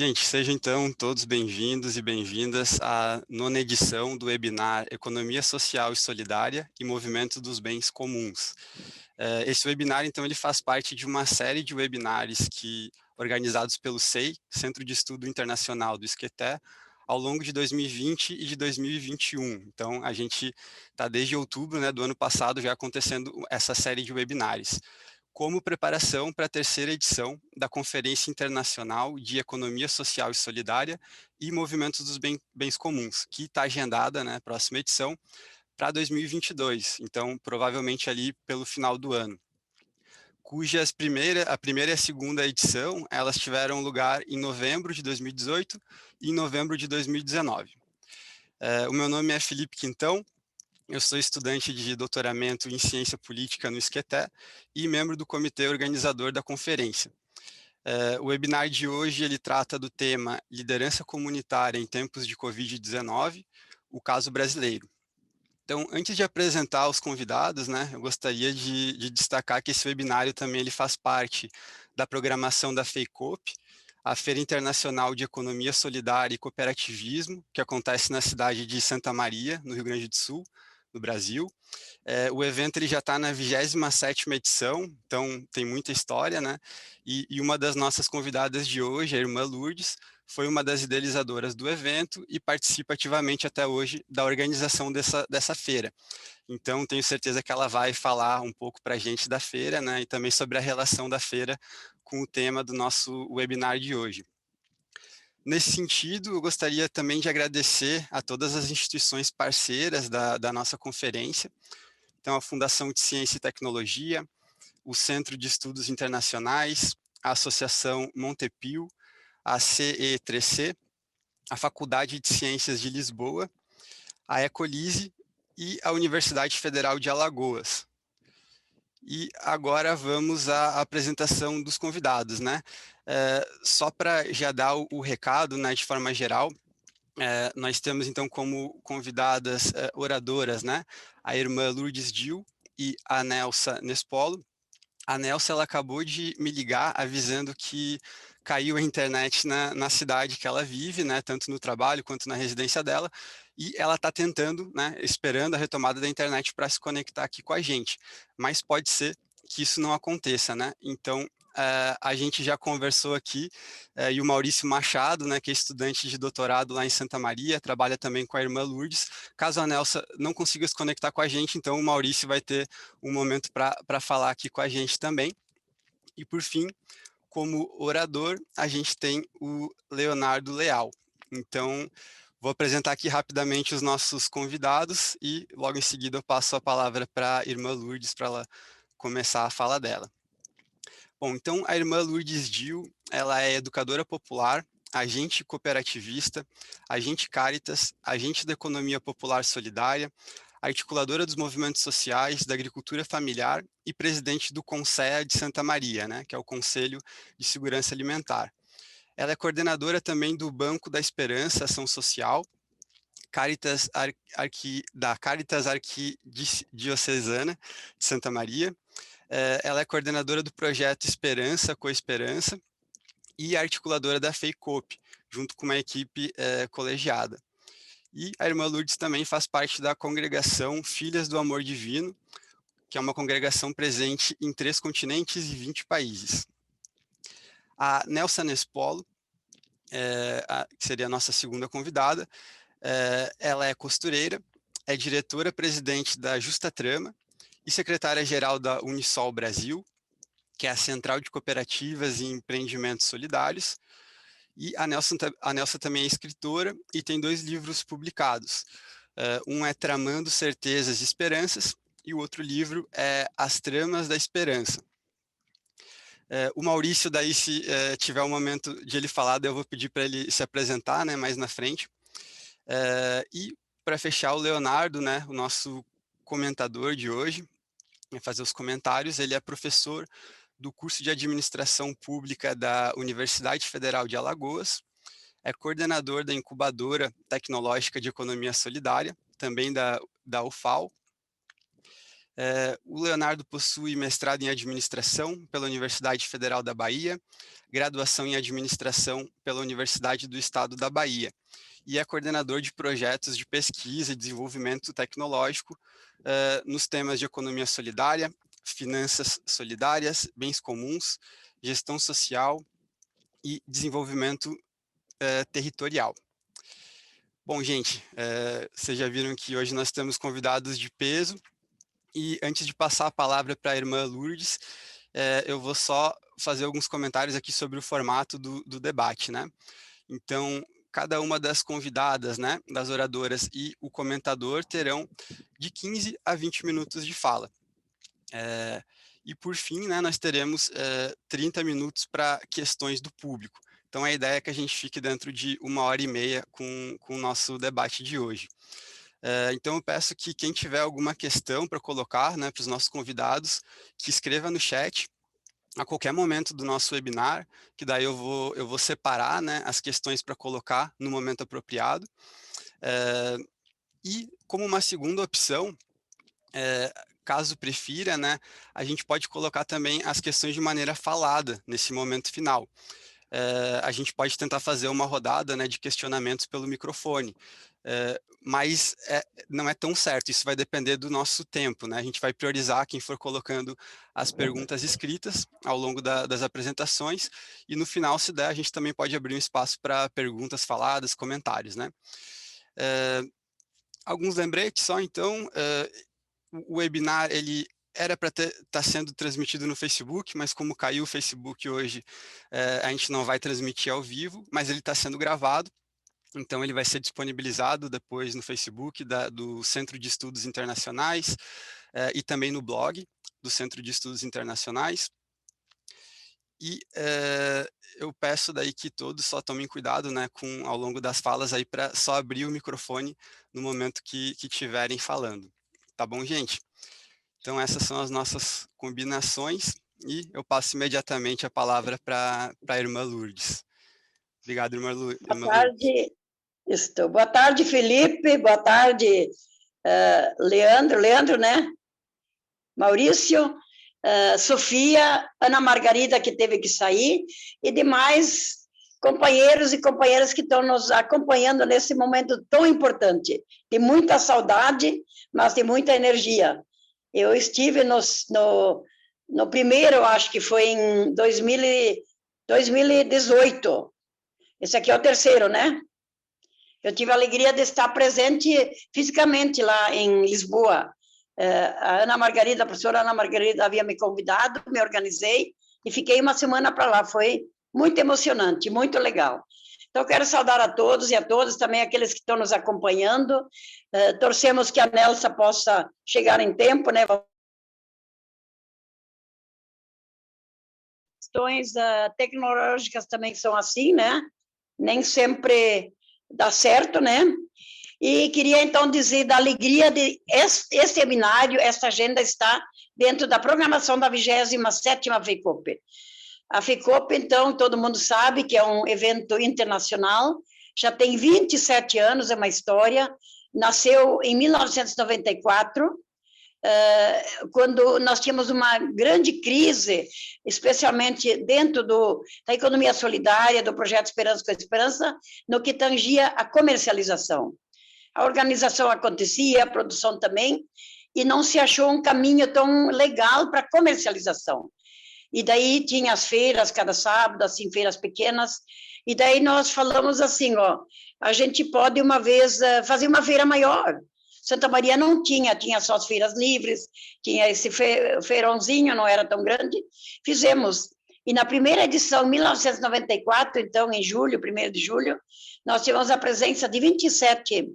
Gente, sejam então todos bem-vindos e bem-vindas à nona edição do webinar Economia Social e Solidária e Movimento dos Bens Comuns. Esse webinar, então, ele faz parte de uma série de webinars organizados pelo SEI, Centro de Estudo Internacional do Esqueté, ao longo de 2020 e de 2021. Então, a gente está desde outubro, né, do ano passado já acontecendo essa série de webinars como preparação para a terceira edição da Conferência Internacional de Economia Social e Solidária e Movimentos dos Bens Comuns, que está agendada, né, próxima edição, para 2022, então provavelmente ali pelo final do ano, a primeira e a segunda edição, elas tiveram lugar em novembro de 2018 e em novembro de 2019. O meu nome é Felipe Quintão, eu sou estudante de doutoramento em ciência política no Esqueté e membro do comitê organizador da conferência. O webinar de hoje ele trata do tema Liderança Comunitária em Tempos de Covid-19, o caso brasileiro. Então, antes de apresentar os convidados, né, eu gostaria de destacar que esse webinário também ele faz parte da programação da FEICOP, a Feira Internacional de Economia Solidária e Cooperativismo, que acontece na cidade de Santa Maria, no Rio Grande do Sul, no Brasil. O evento ele já está na 27ª edição, então tem muita história, né? E uma das nossas convidadas de hoje, a irmã Lourdes, foi uma das idealizadoras do evento e participa ativamente até hoje da organização dessa feira. Então, tenho certeza que ela vai falar um pouco para a gente da feira, né? E também sobre a relação da feira com o tema do nosso webinar de hoje. Nesse sentido, eu gostaria também de agradecer a todas as instituições parceiras da nossa conferência, então a Fundação de Ciência e Tecnologia, o Centro de Estudos Internacionais, a Associação Montepio, a CE3C, a Faculdade de Ciências de Lisboa, a Ecolise e a Universidade Federal de Alagoas. E agora vamos à apresentação dos convidados, né? Só para já dar o recado, né, de forma geral, nós temos então como convidadas oradoras, né, a irmã Lourdes Dil e a Nelsa Nespolo. A Nelsa ela acabou de me ligar avisando que caiu a internet na cidade que ela vive, né, tanto no trabalho quanto na residência dela, e ela está tentando, né, esperando a retomada da internet para se conectar aqui com a gente, mas pode ser que isso não aconteça, né? Então, a gente já conversou aqui, e o Maurício Machado, né, que é estudante de doutorado lá em Santa Maria, trabalha também com a irmã Lourdes. Caso a Nelsa não consiga se conectar com a gente, então o Maurício vai ter um momento para falar aqui com a gente também. E por fim, como orador, a gente tem o Leonardo Leal. Então, vou apresentar aqui rapidamente os nossos convidados e logo em seguida eu passo a palavra para a irmã Lourdes para ela começar a fala dela. Bom, então a irmã Lourdes Dil, ela é educadora popular, agente cooperativista, agente Caritas, agente da economia popular solidária, articuladora dos movimentos sociais, da agricultura familiar e presidente do CONSEA de Santa Maria, né, que é o Conselho de Segurança Alimentar. Ela é coordenadora também do Banco da Esperança Ação Social, da Caritas Arquidiocesana de Santa Maria. Ela é coordenadora do projeto Esperança com Esperança e articuladora da FEICOP, junto com uma equipe colegiada. E a irmã Lourdes também faz parte da congregação Filhas do Amor Divino, que é uma congregação presente em 3 continentes e 20 países. A Nelsa Nespolo, que seria a nossa segunda convidada, ela é costureira, é diretora-presidente da Justa Trama e secretária-geral da Unisol Brasil, que é a Central de Cooperativas e Empreendimentos Solidários. E a Nelsa também é escritora e tem 2 livros publicados. Um é Tramando Certezas e Esperanças, e o outro livro é As Tramas da Esperança. O Maurício, daí, se tiver um momento de ele falar, eu vou pedir para ele se apresentar, né, mais na frente. E para fechar, o Leonardo, né, o nosso comentador de hoje, vai fazer os comentários. Ele é professor do curso de Administração Pública da Universidade Federal de Alagoas, é coordenador da Incubadora Tecnológica de Economia Solidária, também da UFAL, O Leonardo possui mestrado em administração pela Universidade Federal da Bahia, graduação em administração pela Universidade do Estado da Bahia, e é coordenador de projetos de pesquisa e desenvolvimento tecnológico nos temas de economia solidária, finanças solidárias, bens comuns, gestão social e desenvolvimento territorial. Bom, gente, vocês já viram que hoje nós temos convidados de peso, e antes de passar a palavra para a irmã Lourdes, eu vou só fazer alguns comentários aqui sobre o formato do debate, né? Então, cada uma das convidadas, né, das oradoras e o comentador terão de 15 a 20 minutos de fala. E por fim, né, nós teremos 30 minutos para questões do público. Então, a ideia é que a gente fique dentro de 1h30 com o nosso debate de hoje. Então, eu peço que quem tiver alguma questão para colocar, né, para os nossos convidados, que escreva no chat a qualquer momento do nosso webinar, que daí eu vou separar, né, as questões para colocar no momento apropriado. E como uma segunda opção, caso prefira, né, a gente pode colocar também as questões de maneira falada nesse momento final. A gente pode tentar fazer uma rodada, né, de questionamentos pelo microfone, mas não é tão certo, isso vai depender do nosso tempo, né? A gente vai priorizar quem for colocando as perguntas escritas ao longo das apresentações, e no final, se der, a gente também pode abrir um espaço para perguntas faladas, comentários, né? Alguns lembretes só, então, o webinar, ele era para estar sendo transmitido no Facebook, mas como caiu o Facebook hoje, a gente não vai transmitir ao vivo, mas ele está sendo gravado, então ele vai ser disponibilizado depois no Facebook do Centro de Estudos Internacionais e também no blog do Centro de Estudos Internacionais. E eu peço daí que todos só tomem cuidado, né, ao longo das falas aí, para só abrir o microfone no momento que estiverem falando. Tá bom, gente? Então, essas são as nossas combinações, e eu passo imediatamente a palavra para a irmã Lourdes. Obrigado, irmã Lourdes. Boa tarde, boa tarde, Felipe, boa tarde, Leandro, né? Maurício, Sofia, Ana Margarida, que teve que sair, e demais companheiros e companheiras que estão nos acompanhando nesse momento tão importante, de muita saudade, mas de muita energia. Eu estive no primeiro, acho que foi em 2018. Esse aqui é o terceiro, né? Eu tive a alegria de estar presente fisicamente lá em Lisboa. A Ana Margarida, a professora Ana Margarida havia me convidado, me organizei e fiquei uma semana para lá. Foi muito emocionante, muito legal. Então, quero saudar a todos e a todas, também aqueles que estão nos acompanhando. Torcemos que a Nelsa possa chegar em tempo, né? Questões tecnológicas também são assim, né? Nem sempre dá certo, né? E queria, então, dizer da alegria de esse seminário, essa agenda está dentro da programação da 27ª FECOP. A FECOP, então, todo mundo sabe que é um evento internacional, já tem 27 anos, é uma história, nasceu em 1994, quando nós tínhamos uma grande crise, especialmente dentro da economia solidária, do projeto Esperança com Esperança, no que tangia a comercialização. A organização acontecia, a produção também, e não se achou um caminho tão legal para a comercialização. E daí tinha as feiras cada sábado, assim, feiras pequenas, e daí nós falamos assim, ó, a gente pode uma vez fazer uma feira maior. Santa Maria não tinha só as feiras livres, tinha esse feirãozinho, não era tão grande, fizemos. E na primeira edição, em 1994, então, em julho, 1º de julho, nós tivemos a presença de 27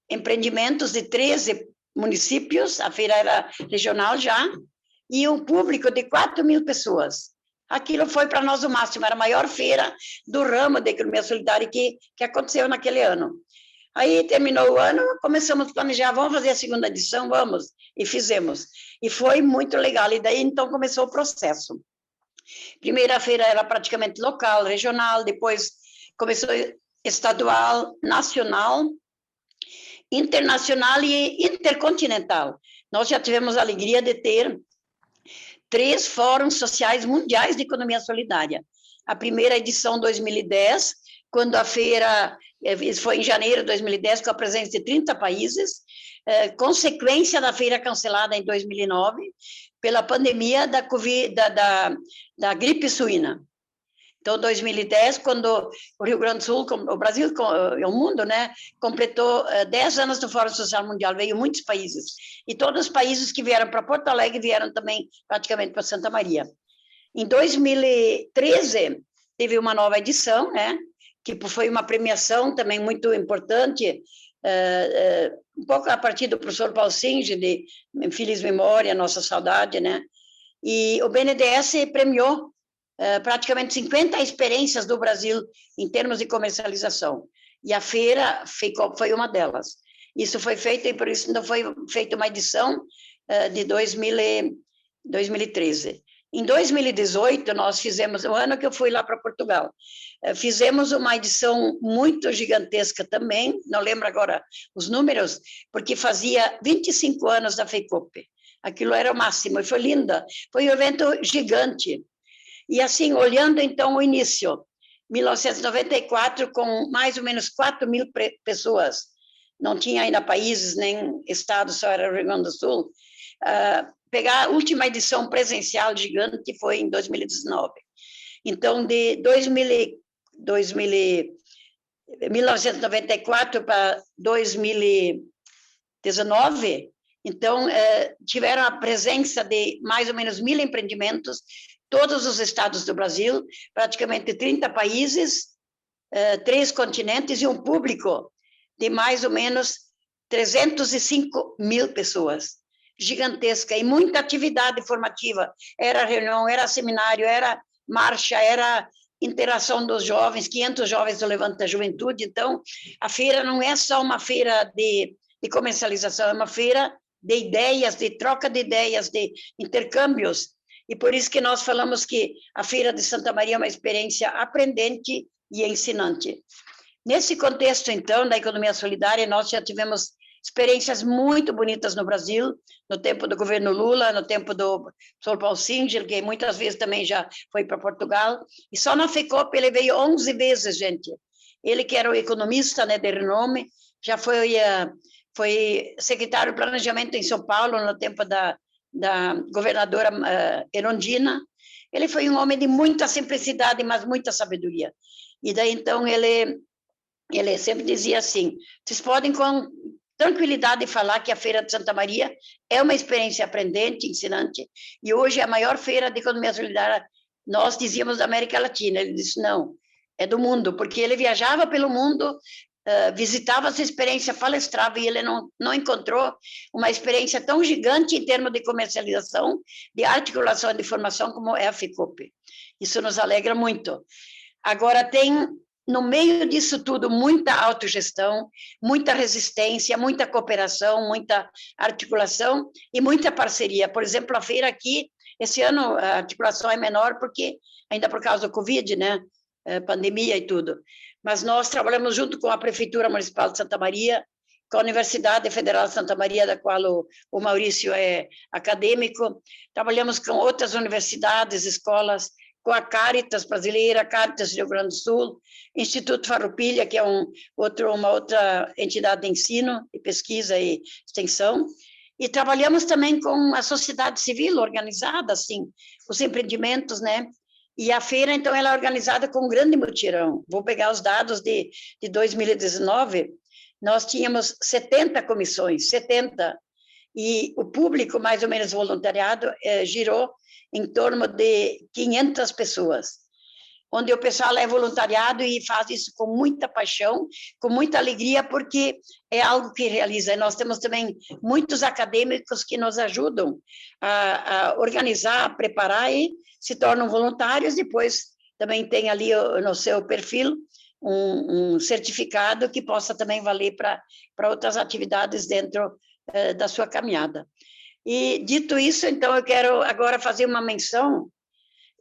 empreendimentos de 13 municípios, a feira era regional já, e um público de 4.000 pessoas. Aquilo foi para nós o máximo, era a maior feira do ramo da economia solidária que aconteceu naquele ano. Aí terminou o ano, começamos a planejar, vamos fazer a segunda edição, vamos, e fizemos. E foi muito legal, e daí então começou o processo. Primeira feira era praticamente local, regional, depois começou estadual, nacional, internacional e intercontinental. nós já tivemos a alegria de ter 3 fóruns sociais mundiais de economia solidária. A primeira edição, 2010, quando a feira foi em janeiro de 2010, com a presença de 30 países, consequência da feira cancelada em 2009, pela pandemia da COVID, da gripe suína. Então, 2010, quando o Rio Grande do Sul, o Brasil e o mundo, né, completou 10 anos do Fórum Social Mundial, veio muitos países. E todos os países que vieram para Porto Alegre vieram também praticamente para Santa Maria. Em 2013, teve uma nova edição, né, que foi uma premiação também muito importante, um pouco a partir do professor Paulo Singe, de Feliz Memória, Nossa Saudade, né, e o BNDES premiou praticamente 50 experiências do Brasil em termos de comercialização. E a feira foi uma delas. Isso foi feito, e por isso não foi feita uma edição de 2013. Em 2018, nós fizemos, o ano que eu fui lá para Portugal, fizemos uma edição muito gigantesca também, não lembro agora os números, porque fazia 25 anos da FEICOP. Aquilo era o máximo, e foi linda. Foi um evento gigante. E assim, olhando então o início, 1994, com mais ou menos 4.000 pessoas, não tinha ainda países nem estados, só era o Rio Grande do Sul, pegar a última edição presencial gigante, que foi em 2019. Então, de 1994 para 2019, então, tiveram a presença de mais ou menos 1.000 empreendimentos, todos os estados do Brasil, praticamente 30 países, 3 continentes e um público de mais ou menos 305.000 pessoas. Gigantesca, e muita atividade formativa. Era reunião, era seminário, era marcha, era interação dos jovens, 500 jovens do Levanta Juventude. Então, a feira não é só uma feira de comercialização, é uma feira de ideias, de troca de ideias, de intercâmbios. E por isso que nós falamos que a Feira de Santa Maria é uma experiência aprendente e ensinante. Nesse contexto, então, da economia solidária, nós já tivemos experiências muito bonitas no Brasil, no tempo do governo Lula, no tempo do professor Paulo Singer, que muitas vezes também já foi para Portugal, e só na FECOP ele veio 11 vezes, gente. Ele que era o economista, né, de renome, já foi secretário de planejamento em São Paulo, no tempo da governadora Erundina. Ele foi um homem de muita simplicidade, mas muita sabedoria. E daí, então, ele sempre dizia assim, vocês podem com tranquilidade falar que a Feira de Santa Maria é uma experiência aprendente, ensinante, e hoje é a maior feira de economia solidária, nós dizíamos da América Latina. Ele disse, não, é do mundo, porque ele viajava pelo mundo, visitava essa experiência, palestrava, e ele não encontrou uma experiência tão gigante em termos de comercialização, de articulação de formação como é a FECOP. Isso nos alegra muito. Agora, tem, no meio disso tudo, muita autogestão, muita resistência, muita cooperação, muita articulação e muita parceria. Por exemplo, a feira aqui, esse ano a articulação é menor, porque ainda por causa do Covid, né? Pandemia e tudo. Mas nós trabalhamos junto com a Prefeitura Municipal de Santa Maria, com a Universidade Federal de Santa Maria, da qual o Maurício é acadêmico, trabalhamos com outras universidades, escolas, com a Caritas brasileira, Caritas do Rio Grande do Sul, Instituto Farroupilha, que é uma outra entidade de ensino, e pesquisa e extensão, e trabalhamos também com a sociedade civil organizada, assim, os empreendimentos, né? E a feira, então, ela é organizada com um grande mutirão. Vou pegar os dados de 2019, nós tínhamos 70 comissões, 70, e o público, mais ou menos voluntariado, girou em torno de 500 pessoas, onde o pessoal é voluntariado e faz isso com muita paixão, com muita alegria, porque é algo que realiza. E nós temos também muitos acadêmicos que nos ajudam a organizar, a preparar, e se tornam voluntários. Depois também tem ali no seu perfil um certificado que possa também valer para outras atividades dentro da sua caminhada. E, dito isso, então, eu quero agora fazer uma menção.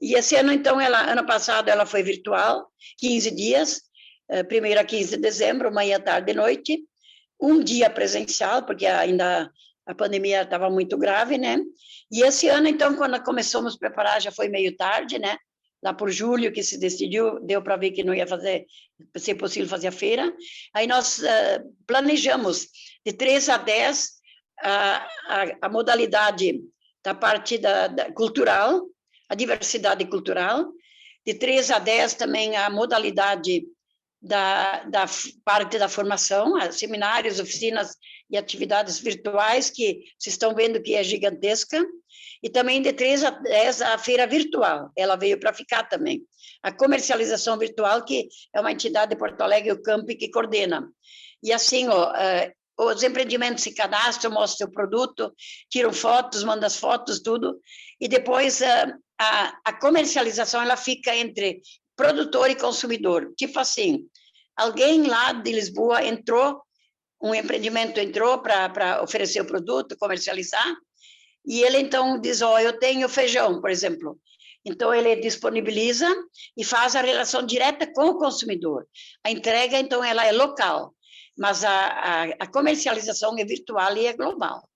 E esse ano, então, ano passado, ela foi virtual, 15 dias, 1º a 15 de dezembro, manhã, tarde e noite, um dia presencial, porque ainda a pandemia estava muito grave, né? E esse ano, então, quando começamos a preparar, já foi meio tarde, né? Lá por julho que se decidiu, deu para ver que não ia ser possível fazer a feira. Aí nós planejamos de 3 a 10 a modalidade da parte da cultural, a diversidade cultural, de 3 a 10 também a modalidade da parte da formação, seminários, oficinas e atividades virtuais, que vocês estão vendo que é gigantesca, e também de 3 a 10 a feira virtual, ela veio para ficar também. A comercialização virtual, que é uma entidade de Porto Alegre, o Campi, que coordena. E assim, os empreendimentos se cadastram, mostram o produto, tiram fotos, mandam as fotos, tudo, e depois a comercialização ela fica entre produtor e consumidor. Tipo assim, alguém lá de Lisboa um empreendimento entrou para oferecer o produto, comercializar, e ele então diz, eu tenho feijão, por exemplo. Então, ele disponibiliza e faz a relação direta com o consumidor. A entrega, então, ela é local, mas a comercialização é virtual e é global.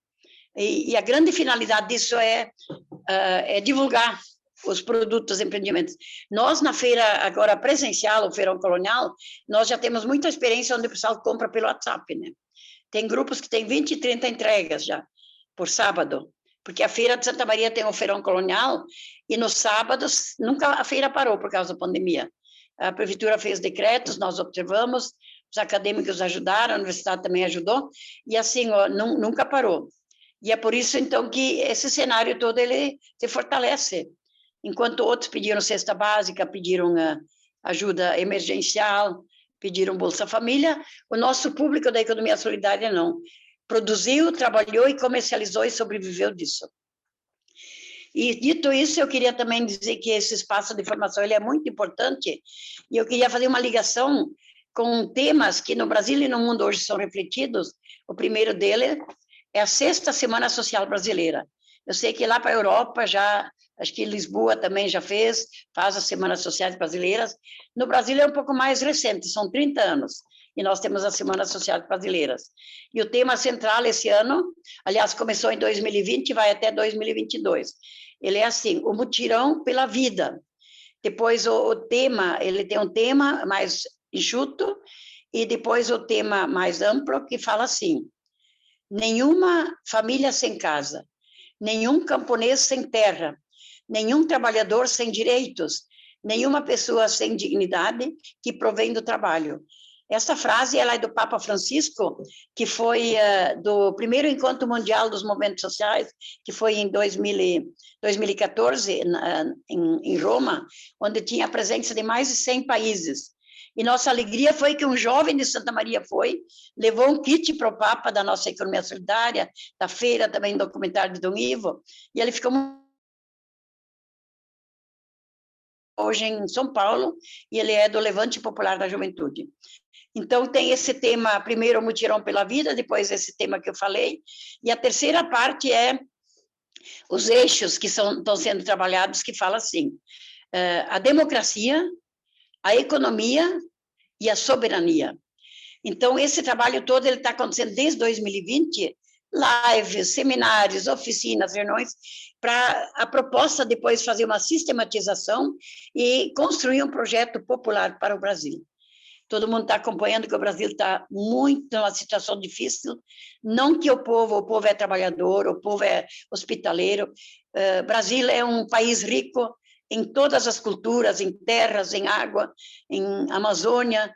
E a grande finalidade disso é divulgar os produtos, os empreendimentos. Nós, na feira agora presencial, o Feirão Colonial, nós já temos muita experiência onde o pessoal compra pelo WhatsApp, né? Tem grupos que têm 20 e 30 entregas já, por sábado, porque a Feira de Santa Maria tem o Feirão Colonial, e nos sábados, nunca a feira parou por causa da pandemia. A prefeitura fez decretos, nós observamos, os acadêmicos ajudaram, a universidade também ajudou, e assim, nunca parou. E é por isso, então, que esse cenário todo, ele se fortalece. Enquanto outros pediram cesta básica, pediram ajuda emergencial, pediram Bolsa Família, o nosso público da economia solidária não. Produziu, trabalhou e comercializou e sobreviveu disso. E, dito isso, eu queria também dizer que esse espaço de formação ele é muito importante, e eu queria fazer uma ligação com temas que no Brasil e no mundo hoje são refletidos. O primeiro dele é a 6ª Semana Social Brasileira. Eu sei que lá para a Europa já, acho que Lisboa também já faz as Semanas Sociais Brasileiras. No Brasil é um pouco mais recente, são 30 anos, e nós temos as Semanas Sociais Brasileiras. E o tema central esse ano, aliás, começou em 2020 e vai até 2022. Ele é assim, o mutirão pela vida. Depois o tema, ele tem um tema mais enxuto, e depois o tema mais amplo, que fala assim, nenhuma família sem casa, nenhum camponês sem terra, nenhum trabalhador sem direitos, nenhuma pessoa sem dignidade que provém do trabalho. Essa frase ela é do Papa Francisco, que foi do primeiro Encontro Mundial dos Movimentos Sociais, que foi em 2014, em Roma, onde tinha a presença de mais de 100 países. E nossa alegria foi que um jovem de Santa Maria levou um kit para o Papa da nossa economia solidária, da feira também, documentário de Dom Ivo, e ele ficou hoje em São Paulo, e ele é do Levante Popular da Juventude. Então, tem esse tema, primeiro o mutirão pela vida, depois esse tema que eu falei, e a terceira parte é os eixos que estão sendo trabalhados, que fala assim, a democracia, a economia e a soberania. Então, esse trabalho todo ele está acontecendo desde 2020, lives, seminários, oficinas, reuniões, para a proposta depois fazer uma sistematização e construir um projeto popular para o Brasil. Todo mundo está acompanhando que o Brasil está muito numa situação difícil, não que o povo é trabalhador, o povo é hospitaleiro. Brasil é um país rico em todas as culturas, em terras, em água, em Amazônia,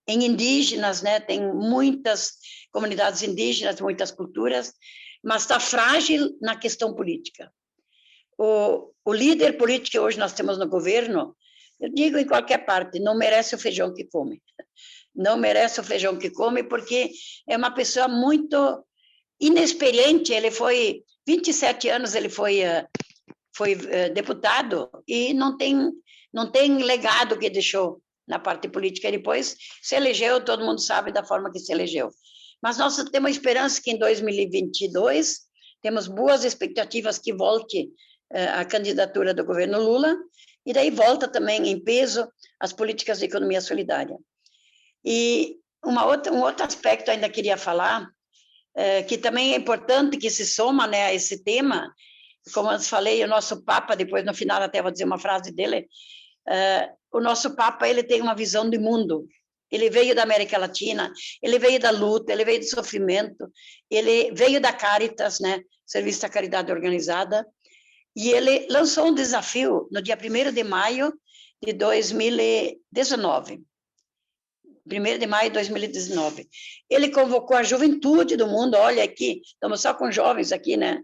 em indígenas, né? Tem muitas comunidades indígenas, muitas culturas, mas está frágil na questão política. O líder político que hoje nós temos no governo, eu digo em qualquer parte, não merece o feijão que come. Não merece o feijão que come, porque é uma pessoa muito inexperiente. Ele foi, 27 anos ele foi deputado e não tem legado que deixou na parte política. E depois se elegeu, todo mundo sabe da forma que se elegeu. Mas nós temos esperança que em 2022 temos boas expectativas que volte a candidatura do governo Lula, e daí volta também em peso as políticas de economia solidária. E um outro aspecto ainda queria falar, que também é importante, que se soma, né, a esse tema. Como eu falei, o nosso Papa, depois no final até vou dizer uma frase dele, o nosso Papa, ele tem uma visão de mundo. Ele veio da América Latina, ele veio da luta, ele veio do sofrimento, ele veio da Caritas, né, Serviço da Caridade Organizada, e ele lançou um desafio no dia 1º de maio de 2019. 1º de maio de 2019. Ele convocou a juventude do mundo, olha aqui, estamos só com jovens aqui, né?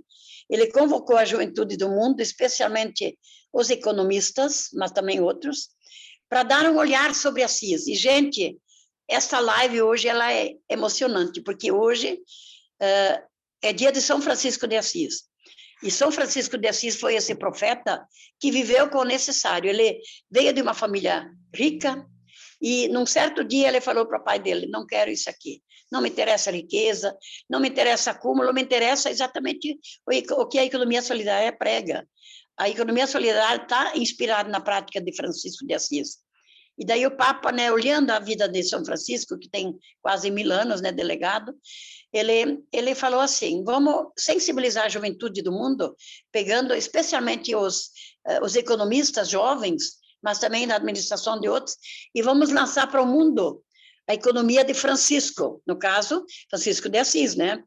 Ele convocou a juventude do mundo, especialmente os economistas, mas também outros, para dar um olhar sobre Assis. E, gente, essa live hoje ela é emocionante, porque hoje é dia de São Francisco de Assis. E São Francisco de Assis foi esse profeta que viveu com o necessário. Ele veio de uma família rica, e num certo dia ele falou para o pai dele, não quero isso aqui, não me interessa a riqueza, não me interessa acúmulo, me interessa exatamente o que a economia solidária prega. A economia solidária está inspirada na prática de Francisco de Assis. E daí o Papa, né, olhando a vida de São Francisco, que tem quase 1000 anos, né, delegado, ele falou assim, vamos sensibilizar a juventude do mundo, pegando especialmente os economistas jovens, mas também na administração de outros, e vamos lançar para o mundo a economia de Francisco, no caso, Francisco de Assis, né?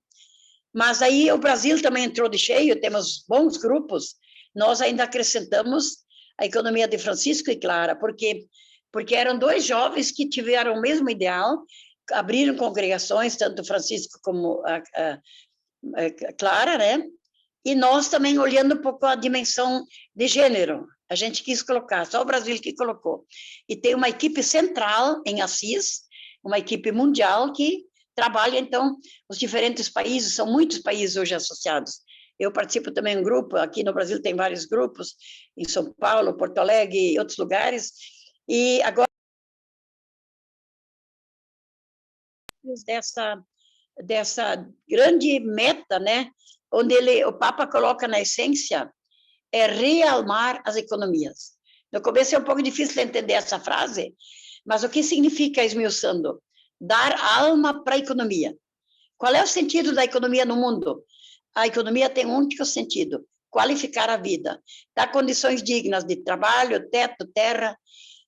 Mas aí o Brasil também entrou de cheio, temos bons grupos, nós ainda acrescentamos a economia de Francisco e Clara, porque eram 2 jovens que tiveram o mesmo ideal, abriram congregações, tanto Francisco como a Clara, né? E nós também olhando um pouco a dimensão de gênero, a gente quis colocar, só o Brasil que colocou. E tem uma equipe central em Assis, uma equipe mundial que trabalha, então, os diferentes países, são muitos países hoje associados. Eu participo também de um grupo, aqui no Brasil tem vários grupos, em São Paulo, Porto Alegre e outros lugares, e agora dessa grande meta, né, onde o Papa coloca na essência é realmar as economias. No começo é um pouco difícil de entender essa frase, mas o que significa, esmiuçando? Dar alma para a economia. Qual é o sentido da economia no mundo? A economia tem um único sentido, qualificar a vida, dar condições dignas de trabalho, teto, terra,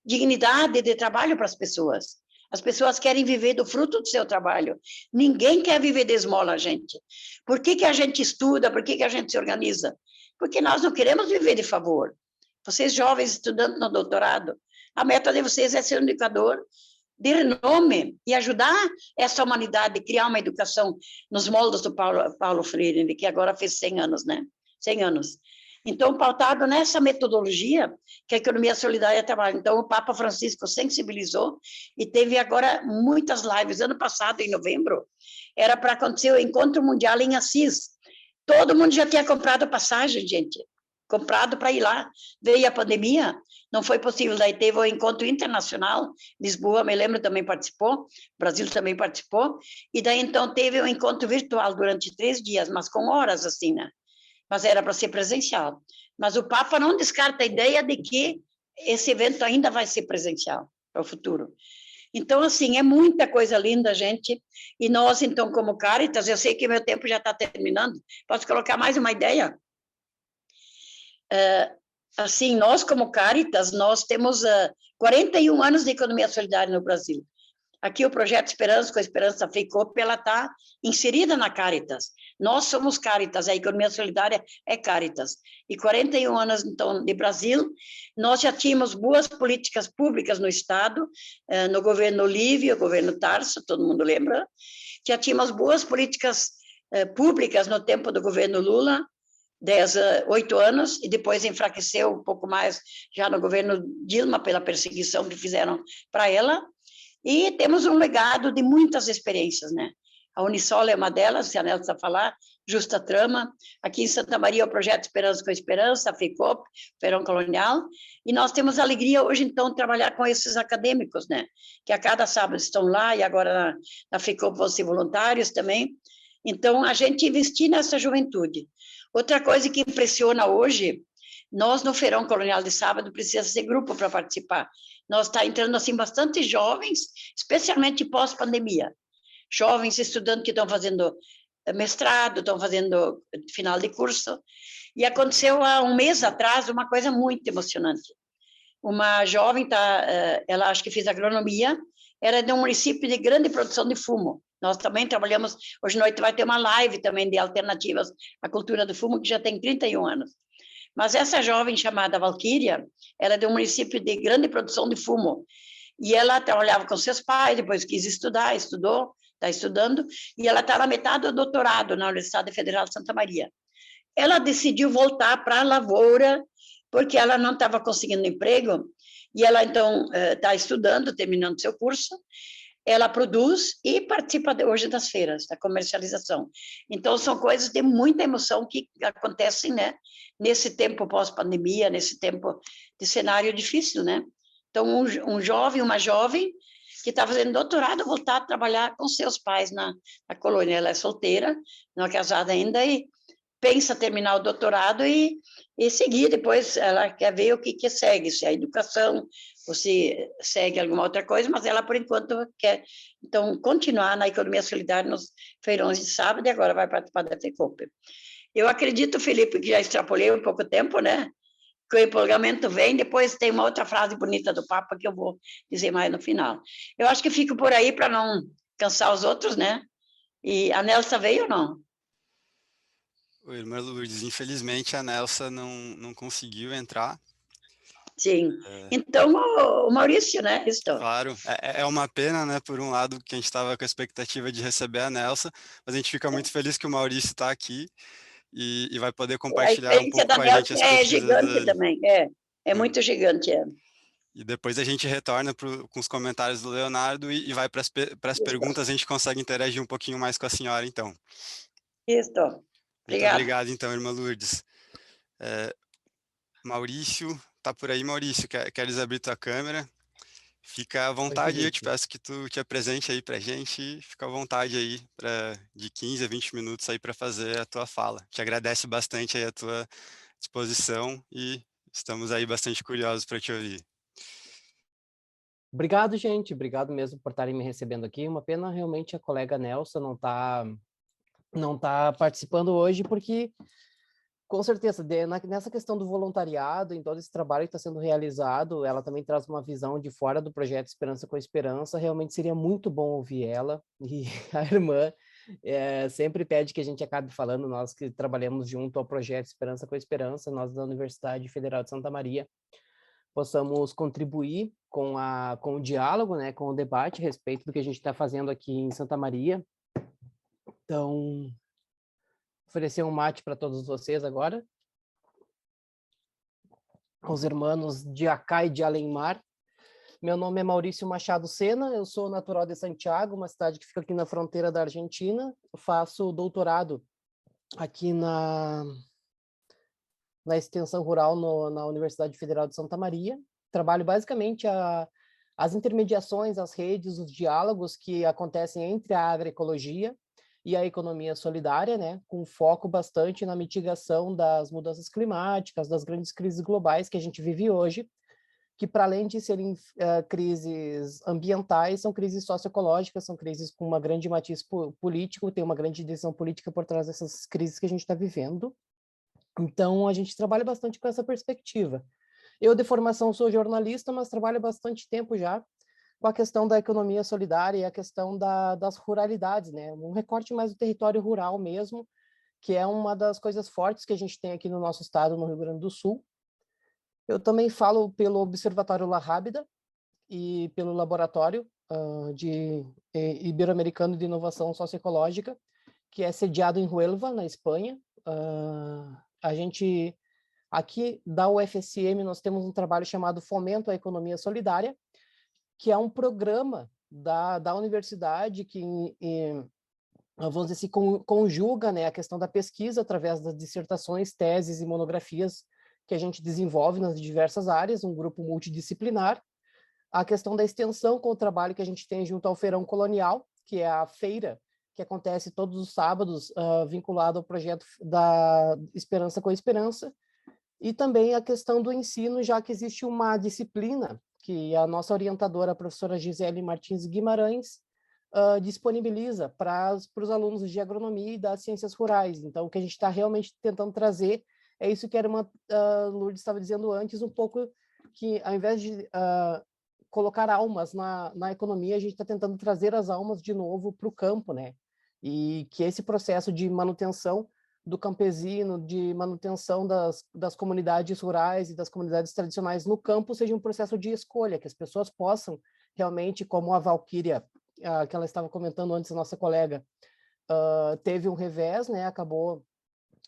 dignidade de trabalho para as pessoas. As pessoas querem viver do fruto do seu trabalho. Ninguém quer viver de esmola, gente. Por que a gente estuda? Por que a gente se organiza? Porque nós não queremos viver de favor. Vocês jovens estudantes no doutorado, a meta de vocês é ser um educador de renome e ajudar essa humanidade a criar uma educação nos moldes do Paulo Freire, que agora fez 100 anos, né? 100 anos. Então, pautado nessa metodologia que a economia solidária trabalha. Então, o Papa Francisco sensibilizou e teve agora muitas lives. Ano passado, em novembro, era para acontecer o Encontro Mundial em Assis. Todo mundo já tinha comprado passagem, gente. Comprado para ir lá. Veio a pandemia, não foi possível. Daí teve o Encontro Internacional, Lisboa, me lembro, também participou, Brasil também participou. E daí, então, teve um encontro virtual durante 3 dias, mas com horas, assim, né? Mas era para ser presencial. Mas o Papa não descarta a ideia de que esse evento ainda vai ser presencial para o futuro. Então, assim, é muita coisa linda, gente. E nós, então, como Caritas, eu sei que meu tempo já está terminando, posso colocar mais uma ideia? Assim, nós, como Caritas, nós temos 41 anos de economia solidária no Brasil. Aqui o projeto Esperança, com a Esperança FEICOP, ela está inserida na Caritas. Nós somos Caritas, a economia solidária é Caritas. E 41 anos, então, de Brasil, nós já tínhamos boas políticas públicas no Estado, no governo Olívio, governo Tarso, todo mundo lembra, já tínhamos boas políticas públicas no tempo do governo Lula, 8 anos, e depois enfraqueceu um pouco mais já no governo Dilma, pela perseguição que fizeram para ela. E temos um legado de muitas experiências, né? A Unisol é uma delas, se a Nelsa falar, Justa Trama. Aqui em Santa Maria, o projeto Esperança com Esperança, a FEICOP, Verão Colonial. E nós temos a alegria hoje, então, de trabalhar com esses acadêmicos, né? Que a cada sábado estão lá, e agora na FEICOP vão ser voluntários também. Então, a gente investir nessa juventude. Outra coisa que impressiona hoje, nós no Feirão Colonial de sábado precisa ser grupo para participar. Nós está entrando assim bastante jovens, especialmente pós-pandemia. Jovens estudantes que estão fazendo mestrado, estão fazendo final de curso. E aconteceu há um mês atrás uma coisa muito emocionante. Uma jovem, ela acho que fez agronomia, era de um município de grande produção de fumo. Nós também trabalhamos, hoje à noite vai ter uma live também de alternativas à cultura do fumo, que já tem 31 anos. Mas essa jovem chamada Valquíria, ela é de um município de grande produção de fumo. E ela trabalhava com seus pais, depois quis estudar, estudou, está estudando, e ela está na metade do doutorado na Universidade Federal de Santa Maria. Ela decidiu voltar para a lavoura, porque ela não estava conseguindo emprego, e ela, então, está estudando, terminando seu curso, ela produz e participa hoje das feiras, da comercialização. Então, são coisas de muita emoção que acontecem, né, nesse tempo pós-pandemia, nesse tempo de cenário difícil, né? Então, um jovem, uma jovem que está fazendo doutorado, voltar a trabalhar com seus pais na colônia. Ela é solteira, não é casada ainda, e pensa terminar o doutorado e seguir depois, ela quer ver o que segue, se é a educação, ou se segue alguma outra coisa, mas ela, por enquanto, quer, então, continuar na economia solidária nos feirões de sábado e agora vai participar da FECOP. Eu acredito, Felipe, que já extrapolei um pouco tempo, né? Que o empolgamento vem, depois tem uma outra frase bonita do Papa que eu vou dizer mais no final. Eu acho que fico por aí para não cansar os outros, né? E a Nelsa veio ou não? Oi, irmã Lourdes, infelizmente a Nelsa não conseguiu entrar. Sim. Então, o Maurício, né? Estou. Claro, é uma pena, né, por um lado, que a gente estava com a expectativa de receber a Nelsa, mas a gente fica muito feliz que o Maurício está aqui e vai poder A compartilhar um experiência pouco da com a gente Nelson as é pesquisas gigante dele. também, é muito gigante. E depois a gente retorna com os comentários do Leonardo e vai para as perguntas, a gente consegue interagir um pouquinho mais com a senhora, então. Isso. Muito Obrigada. obrigado, então, irmã Lourdes. Maurício, tá por aí, Maurício? Queres abrir tua câmera? Fica à Oi, vontade, eu te Felipe. peço que tu te apresente aí pra gente, fica à vontade aí de 15 a 20 minutos aí para fazer a tua fala. Te agradece bastante aí a tua disposição e estamos aí bastante curiosos para te ouvir. Obrigado, gente. Obrigado mesmo por estarem me recebendo aqui. Uma pena realmente a colega Nelson não tá participando hoje, porque com certeza nessa questão do voluntariado, em todo esse trabalho que está sendo realizado, ela também traz uma visão de fora do projeto Esperança com Esperança. Realmente seria muito bom ouvir ela e a irmã. Sempre pede que a gente acabe falando, nós que trabalhamos junto ao projeto Esperança com Esperança, nós da Universidade Federal de Santa Maria, possamos contribuir com o diálogo, né, com o debate a respeito do que a gente está fazendo aqui em Santa Maria. Então, oferecer um mate para todos vocês agora. Os irmãos de Acá e de Além-Mar. Meu nome é Maurício Machado Sena, eu sou natural de Santiago, uma cidade que fica aqui na fronteira da Argentina. Eu faço doutorado aqui na extensão rural na Universidade Federal de Santa Maria. Trabalho basicamente as intermediações, as redes, os diálogos que acontecem entre a agroecologia e a economia solidária, né, com foco bastante na mitigação das mudanças climáticas, das grandes crises globais que a gente vive hoje, que para além de serem crises ambientais, são crises socioecológicas, são crises com uma grande matiz político, tem uma grande decisão política por trás dessas crises que a gente está vivendo. Então, a gente trabalha bastante com essa perspectiva. Eu, de formação, sou jornalista, mas trabalho bastante tempo já com a questão da economia solidária e a questão das ruralidades, né? Um recorte mais do território rural mesmo, que é uma das coisas fortes que a gente tem aqui no nosso estado, no Rio Grande do Sul. Eu também falo pelo Observatório La Rábida e pelo Laboratório Ibero-Americano de Inovação Socioecológica, que é sediado em Huelva, na Espanha. A gente, aqui da UFSM, nós temos um trabalho chamado Fomento à Economia Solidária, que é um programa da universidade que, vamos dizer assim, conjuga, né, a questão da pesquisa através das dissertações, teses e monografias que a gente desenvolve nas diversas áreas, um grupo multidisciplinar, a questão da extensão com o trabalho que a gente tem junto ao Feirão Colonial, que é a feira que acontece todos os sábados, vinculado ao projeto da Esperança com a Esperança, e também a questão do ensino, já que existe uma disciplina que a nossa orientadora, a professora Gisele Martins Guimarães, disponibiliza para os alunos de agronomia e das ciências rurais. Então, o que a gente está realmente tentando trazer é isso que a irmã Lourdes estava dizendo antes, um pouco que, ao invés de colocar almas na economia, a gente está tentando trazer as almas de novo para o campo, né? E que esse processo de manutenção do campesino, de manutenção das comunidades rurais e das comunidades tradicionais no campo seja um processo de escolha, que as pessoas possam realmente, como a Valquíria, que ela estava comentando antes, a nossa colega, teve um revés, né? Acabou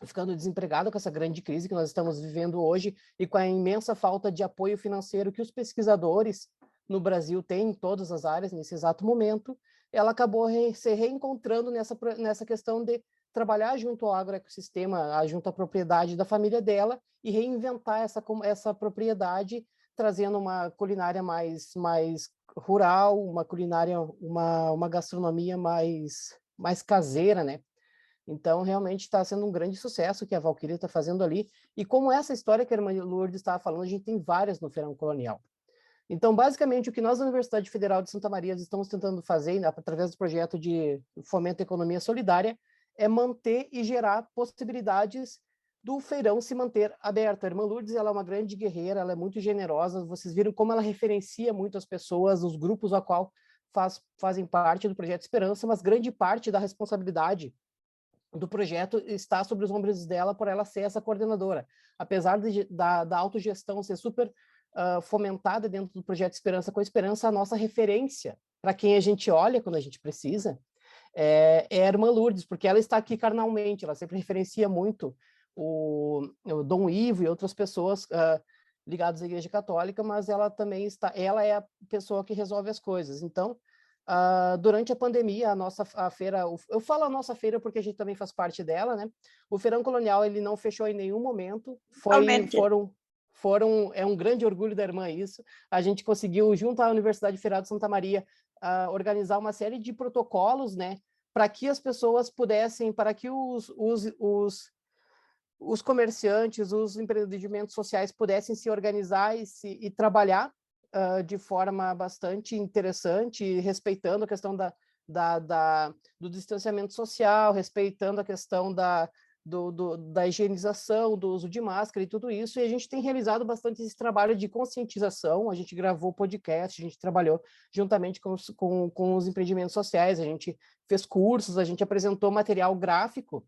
ficando desempregada com essa grande crise que nós estamos vivendo hoje e com a imensa falta de apoio financeiro que os pesquisadores no Brasil têm em todas as áreas nesse exato momento, ela acabou se reencontrando nessa questão de trabalhar junto ao agroecossistema, junto à propriedade da família dela e reinventar essa propriedade, trazendo uma culinária mais rural, uma culinária, uma gastronomia mais caseira, né? Então, realmente está sendo um grande sucesso que a Valquíria está fazendo ali. E como essa história que a irmã Lourdes estava falando, a gente tem várias no Feirão Colonial. Então, basicamente, o que nós, da Universidade Federal de Santa Maria, estamos tentando fazer, através do projeto de fomento à economia solidária, é manter e gerar possibilidades do feirão se manter aberto. A irmã Lourdes, ela é uma grande guerreira, ela é muito generosa, vocês viram como ela referencia muito as pessoas, os grupos a qual fazem parte do Projeto Esperança, mas grande parte da responsabilidade do projeto está sobre os ombros dela por ela ser essa coordenadora. Apesar da autogestão ser super fomentada dentro do Projeto Esperança com Esperança, a nossa referência para quem a gente olha quando a gente precisa é a irmã Lourdes, porque ela está aqui carnalmente, ela sempre referencia muito o Dom Ivo e outras pessoas ligadas à Igreja Católica, mas ela também ela é a pessoa que resolve as coisas. Então, durante a pandemia, a feira, eu falo a nossa feira porque a gente também faz parte dela, né? O Feirão Colonial, ele não fechou em nenhum momento, é um grande orgulho da irmã isso. A gente conseguiu, junto à Universidade Federal de Santa Maria, organizar uma série de protocolos, né, para que as pessoas pudessem, para que os comerciantes, os empreendimentos sociais pudessem se organizar e trabalhar de forma bastante interessante, respeitando a questão do distanciamento social, respeitando a questão da higienização, do uso de máscara e tudo isso, e a gente tem realizado bastante esse trabalho de conscientização, a gente gravou podcast, a gente trabalhou juntamente com os empreendimentos sociais, a gente fez cursos, a gente apresentou material gráfico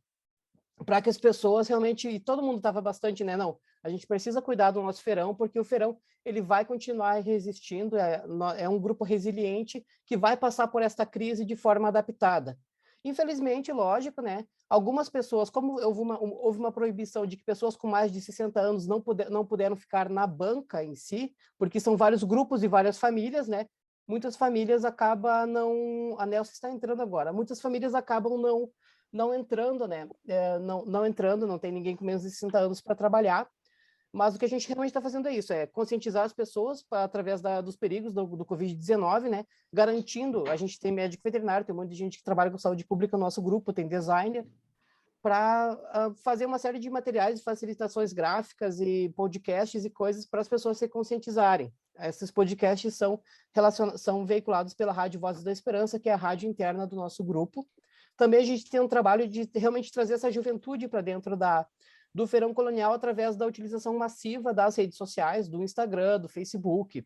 para que as pessoas realmente, e todo mundo estava bastante, né, não, a gente precisa cuidar do nosso feirão, porque o feirão, ele vai continuar resistindo, é um grupo resiliente que vai passar por esta crise de forma adaptada. Infelizmente, lógico, né, algumas pessoas, como houve uma proibição de que pessoas com mais de 60 anos não puderam ficar na banca em si, porque são vários grupos e várias famílias, né, muitas famílias acabam a Nelson está entrando agora, muitas famílias acabam não entrando, né? Não entrando, não tem ninguém com menos de 60 anos para trabalhar, mas o que a gente realmente está fazendo é isso, é conscientizar as pessoas através dos perigos do Covid-19, né? Garantindo, a gente tem médico veterinário, tem um monte de gente que trabalha com saúde pública no nosso grupo, tem designer, para fazer uma série de materiais, facilitações gráficas e podcasts e coisas para as pessoas se conscientizarem. Esses podcasts são veiculados pela Rádio Vozes da Esperança, que é a rádio interna do nosso grupo. Também a gente tem um trabalho de realmente trazer essa juventude para dentro do Feirão Colonial através da utilização massiva das redes sociais, do Instagram, do Facebook,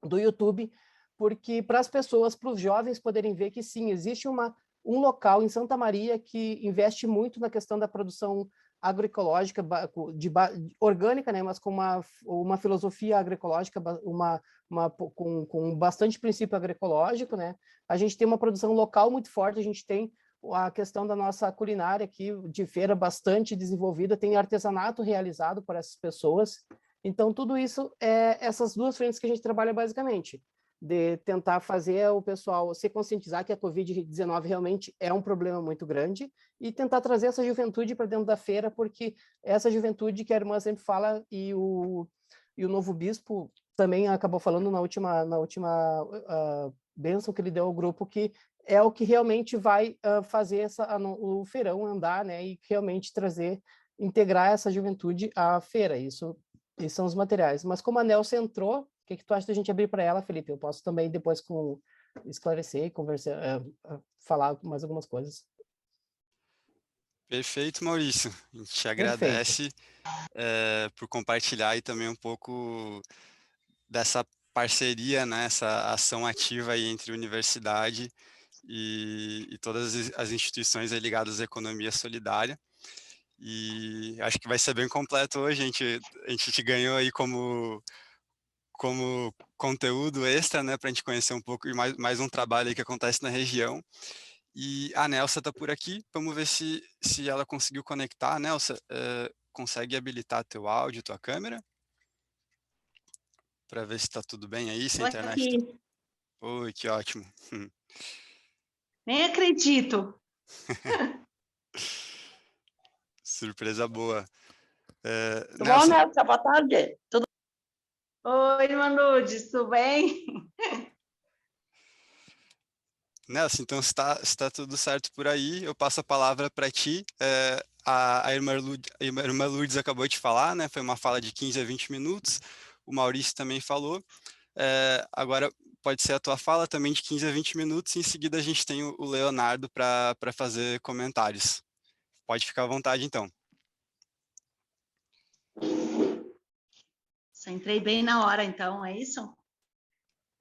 do YouTube, porque para as pessoas, para os jovens poderem ver que sim, existe um local em Santa Maria que investe muito na questão da produção agroecológica, orgânica, né, mas com uma filosofia agroecológica, com bastante princípio agroecológico, né? A gente tem uma produção local muito forte, a gente tem a questão da nossa culinária aqui de feira bastante desenvolvida, tem artesanato realizado por essas pessoas. Então, tudo isso é essas duas frentes que a gente trabalha basicamente, de tentar fazer o pessoal se conscientizar que a Covid-19 realmente é um problema muito grande e tentar trazer essa juventude para dentro da feira, porque essa juventude que a irmã sempre fala e o novo bispo também acabou falando na última bênção que ele deu ao grupo, que é o que realmente vai fazer o feirão andar, né, e realmente integrar essa juventude à feira. Isso são os materiais. Mas como a Nelson entrou, o que tu acha da gente abrir para ela, Felipe? Eu posso também depois com esclarecer e conversar, falar mais algumas coisas. Perfeito, Maurício. A gente te Perfeito. agradece por compartilhar aí também um pouco dessa parceria, né, essa ação ativa aí entre universidade e todas as instituições aí ligadas à economia solidária. E acho que vai ser bem completo hoje. A gente te ganhou aí como conteúdo extra, né, para a gente conhecer um pouco e mais um trabalho aí que acontece na região. E a Nelsa está por aqui. Vamos ver se ela conseguiu conectar. Nelsa, consegue habilitar teu áudio, tua câmera? Para ver se está tudo bem aí, se a Estou internet tá... aqui. Oi, que ótimo. Nem acredito. Surpresa boa. Tudo bom, Nelsa, Nelson? Boa tarde. Oi, irmã Lourdes, tudo bem? Nelson, então se tá tudo certo por aí, eu passo a palavra para ti. A irmã Lourdes acabou de falar, né? Foi uma fala de 15 a 20 minutos. O Maurício também falou. Agora pode ser a tua fala também de 15 a 20 minutos. E em seguida a gente tem o Leonardo para fazer comentários. Pode ficar à vontade, então. Só entrei bem na hora, então, é isso?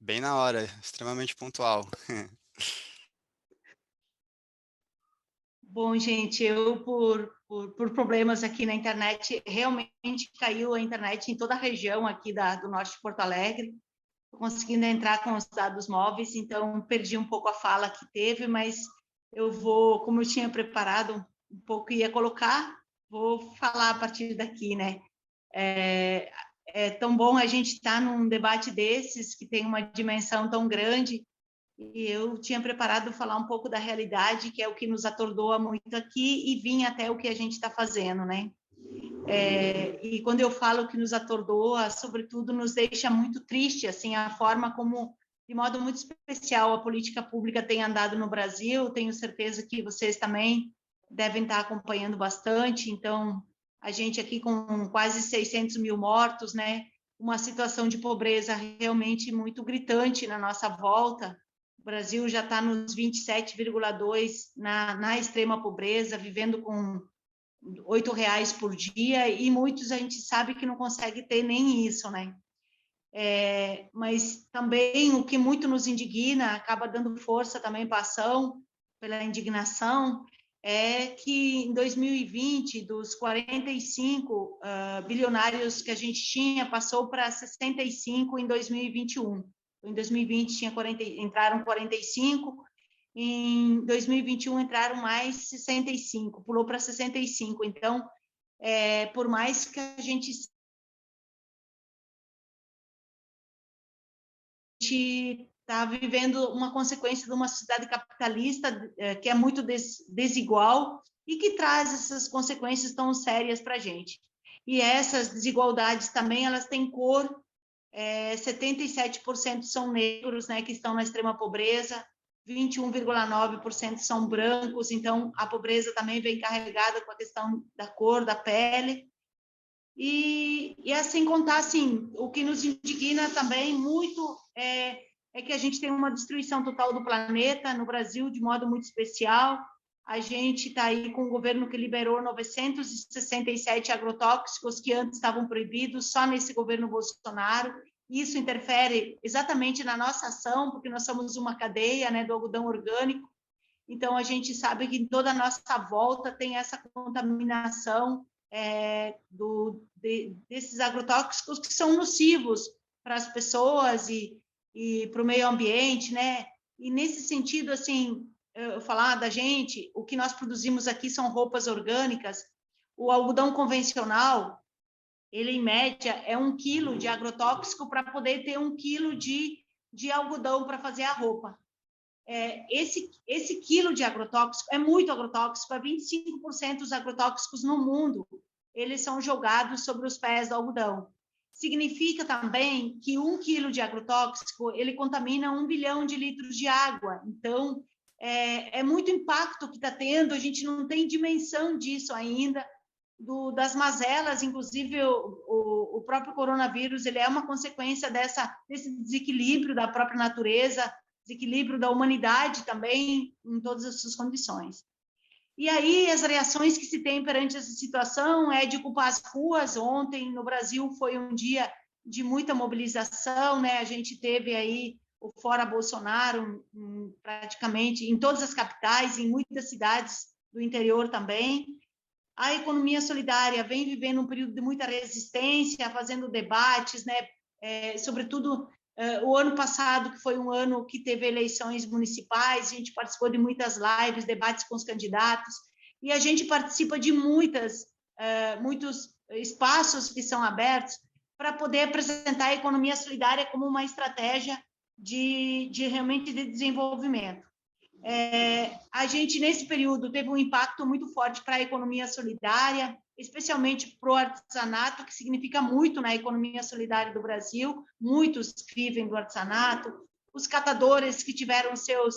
Bem na hora, extremamente pontual. Bom, gente, eu, por problemas aqui na internet, realmente caiu a internet em toda a região aqui do norte de Porto Alegre. Estou conseguindo entrar com os dados móveis, então perdi um pouco a fala que teve, mas eu vou, como eu tinha preparado um pouco, ia colocar, vou falar a partir daqui, né? É tão bom a gente estar num debate desses, que tem uma dimensão tão grande, e eu tinha preparado falar um pouco da realidade, que é o que nos atordoa muito aqui, e vim até o que a gente está fazendo, né? E quando eu falo que nos atordoa, sobretudo nos deixa muito triste, assim, a forma como, de modo muito especial, a política pública tem andado no Brasil. Tenho certeza que vocês também devem estar acompanhando bastante. Então, a gente aqui com quase 600 mil mortos, né? Uma situação de pobreza realmente muito gritante na nossa volta. O Brasil já está nos 27,2 na extrema pobreza, vivendo com R$ 8 por dia, e muitos a gente sabe que não consegue ter nem isso, né? Mas também o que muito nos indigna, acaba dando força também para a ação, pela indignação, é que em 2020, dos 45 bilionários que a gente tinha, passou para 65 em 2021. Em 2020 entraram 45, em 2021 entraram mais 65, pulou para 65. Então, por mais que a gente está vivendo uma consequência de uma sociedade capitalista que é muito desigual e que traz essas consequências tão sérias para a gente. E essas desigualdades também, elas têm cor. 77% são negros, né, que estão na extrema pobreza, 21,9% são brancos. Então a pobreza também vem carregada com a questão da cor da pele. E assim, contar assim, o que nos indigna também muito é que a gente tem uma destruição total do planeta, no Brasil, de modo muito especial. A gente está aí com um governo que liberou 967 agrotóxicos que antes estavam proibidos, só nesse governo Bolsonaro. Isso interfere exatamente na nossa ação, porque nós somos uma cadeia, né, do algodão orgânico. Então, a gente sabe que em toda a nossa volta tem essa contaminação desses agrotóxicos que são nocivos para as pessoas e para o meio ambiente, né? E nesse sentido, assim, eu falar da gente, o que nós produzimos aqui são roupas orgânicas. O algodão convencional, ele em média é 1 quilo de agrotóxico para poder ter 1 quilo de algodão para fazer a roupa. Esse quilo de agrotóxico é muito agrotóxico, 25% dos agrotóxicos no mundo, eles são jogados sobre os pés do algodão. Significa também que 1 quilo de agrotóxico, ele contamina 1 bilhão de litros de água. Então, é muito impacto que está tendo, a gente não tem dimensão disso ainda, das mazelas. Inclusive o próprio coronavírus, ele é uma consequência desse desequilíbrio da própria natureza, desequilíbrio da humanidade também em todas as suas condições. E aí, as reações que se tem perante essa situação é de ocupar as ruas. Ontem, no Brasil, foi um dia de muita mobilização, né? A gente teve aí o Fora Bolsonaro praticamente em todas as capitais, em muitas cidades do interior também. A economia solidária vem vivendo um período de muita resistência, fazendo debates, né? Sobretudo o ano passado, que foi um ano que teve eleições municipais, a gente participou de muitas lives, debates com os candidatos, e a gente participa de muitos espaços que são abertos para poder apresentar a economia solidária como uma estratégia realmente de desenvolvimento. A gente, nesse período, teve um impacto muito forte para a economia solidária, especialmente para o artesanato, que significa muito na economia solidária do Brasil. Muitos vivem do artesanato. Os catadores que tiveram seu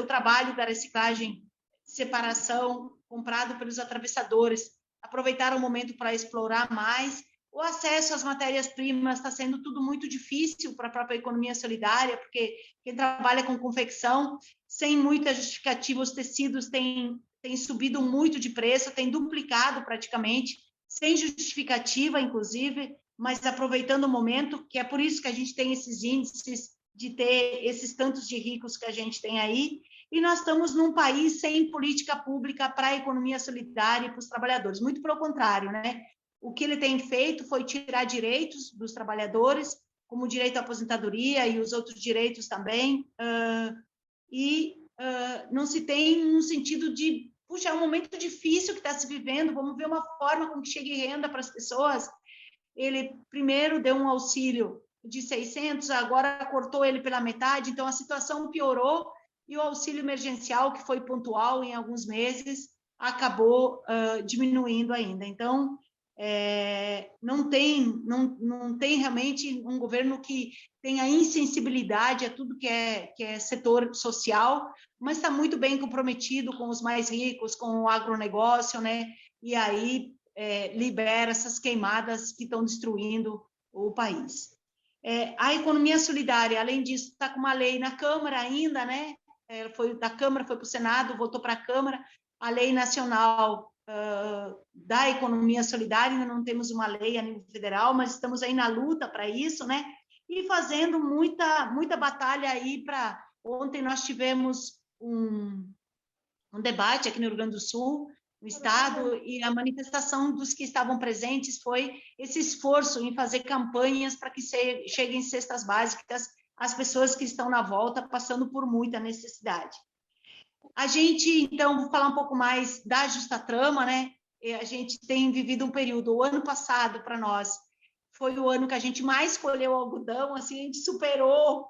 trabalho da reciclagem, separação, comprado pelos atravessadores, aproveitaram o momento para explorar mais. O acesso às matérias-primas está sendo tudo muito difícil para a própria economia solidária, porque quem trabalha com confecção, sem muita justificativa, os tecidos têm subido muito de preço, têm duplicado praticamente, sem justificativa, inclusive, mas aproveitando o momento, que é por isso que a gente tem esses índices de ter esses tantos de ricos que a gente tem aí, e nós estamos num país sem política pública para a economia solidária e para os trabalhadores, muito pelo contrário, né? O que ele tem feito foi tirar direitos dos trabalhadores, como o direito à aposentadoria e os outros direitos também, não se tem um sentido de, puxa, é um momento difícil que está se vivendo, vamos ver uma forma com que chegue renda para as pessoas. Ele primeiro deu um auxílio de 600, agora cortou ele pela metade, então a situação piorou, e o auxílio emergencial, que foi pontual em alguns meses, acabou diminuindo ainda. Então, não tem realmente um governo que tenha insensibilidade a tudo que é setor social, mas está muito bem comprometido com os mais ricos, com o agronegócio, né? E aí libera essas queimadas que estão destruindo o país. A economia solidária, além disso, está com uma lei na Câmara ainda, né? Da Câmara foi para o Senado, voltou para a Câmara, a lei nacional da economia solidária. Ainda não temos uma lei a nível federal, mas estamos aí na luta para isso, né? E fazendo muita batalha aí para... Ontem nós tivemos um debate aqui no Rio Grande do Sul, no estado, e a manifestação dos que estavam presentes foi esse esforço em fazer campanhas para que cheguem cestas básicas às pessoas que estão na volta, passando por muita necessidade. A gente, então, vou falar um pouco mais da Justa Trama, né? A gente tem vivido um período, o ano passado, para nós, foi o ano que a gente mais colheu algodão, assim, a gente superou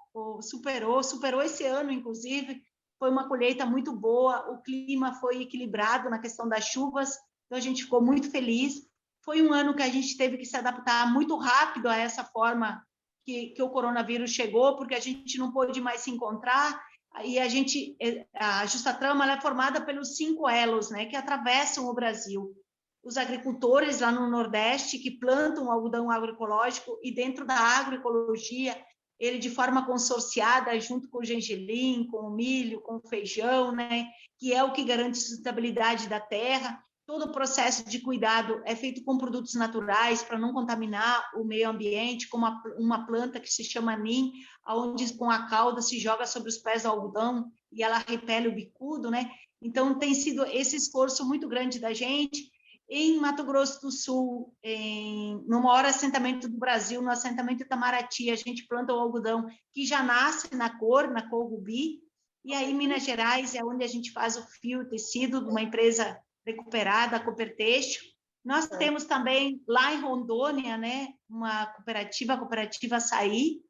esse ano, inclusive, foi uma colheita muito boa, o clima foi equilibrado na questão das chuvas, então a gente ficou muito feliz. Foi um ano que a gente teve que se adaptar muito rápido a essa forma que o coronavírus chegou, porque a gente não pôde mais se encontrar, e a Justa Trama ela é formada pelos 5 elos, né, que atravessam o Brasil. Os agricultores lá no Nordeste que plantam algodão agroecológico, e dentro da agroecologia, ele de forma consorciada, junto com o gengelim, com o milho, com o feijão, né, que é o que garante a sustentabilidade da terra. Todo o processo de cuidado é feito com produtos naturais para não contaminar o meio ambiente, como uma planta que se chama NIM, onde com a cauda se joga sobre os pés do algodão e ela repele o bicudo, né? Então, tem sido esse esforço muito grande da gente. Em Mato Grosso do Sul, no maior assentamento do Brasil, no assentamento Itamaraty, a gente planta o algodão que já nasce na cor Gubi, e aí em Minas Gerais é onde a gente faz o fio, o tecido de uma empresa recuperada, a Coopertextil. Nós temos também lá em Rondônia, né, uma cooperativa, a Cooperativa Açaí,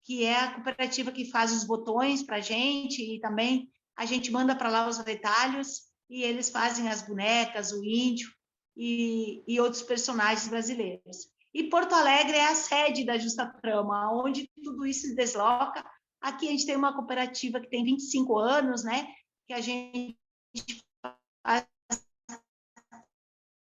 que é a cooperativa que faz os botões para a gente, e também a gente manda para lá os retalhos, e eles fazem as bonecas, o índio, e outros personagens brasileiros. E Porto Alegre é a sede da Justa Trama, onde tudo isso se desloca. Aqui a gente tem uma cooperativa que tem 25 anos, né, que a gente faz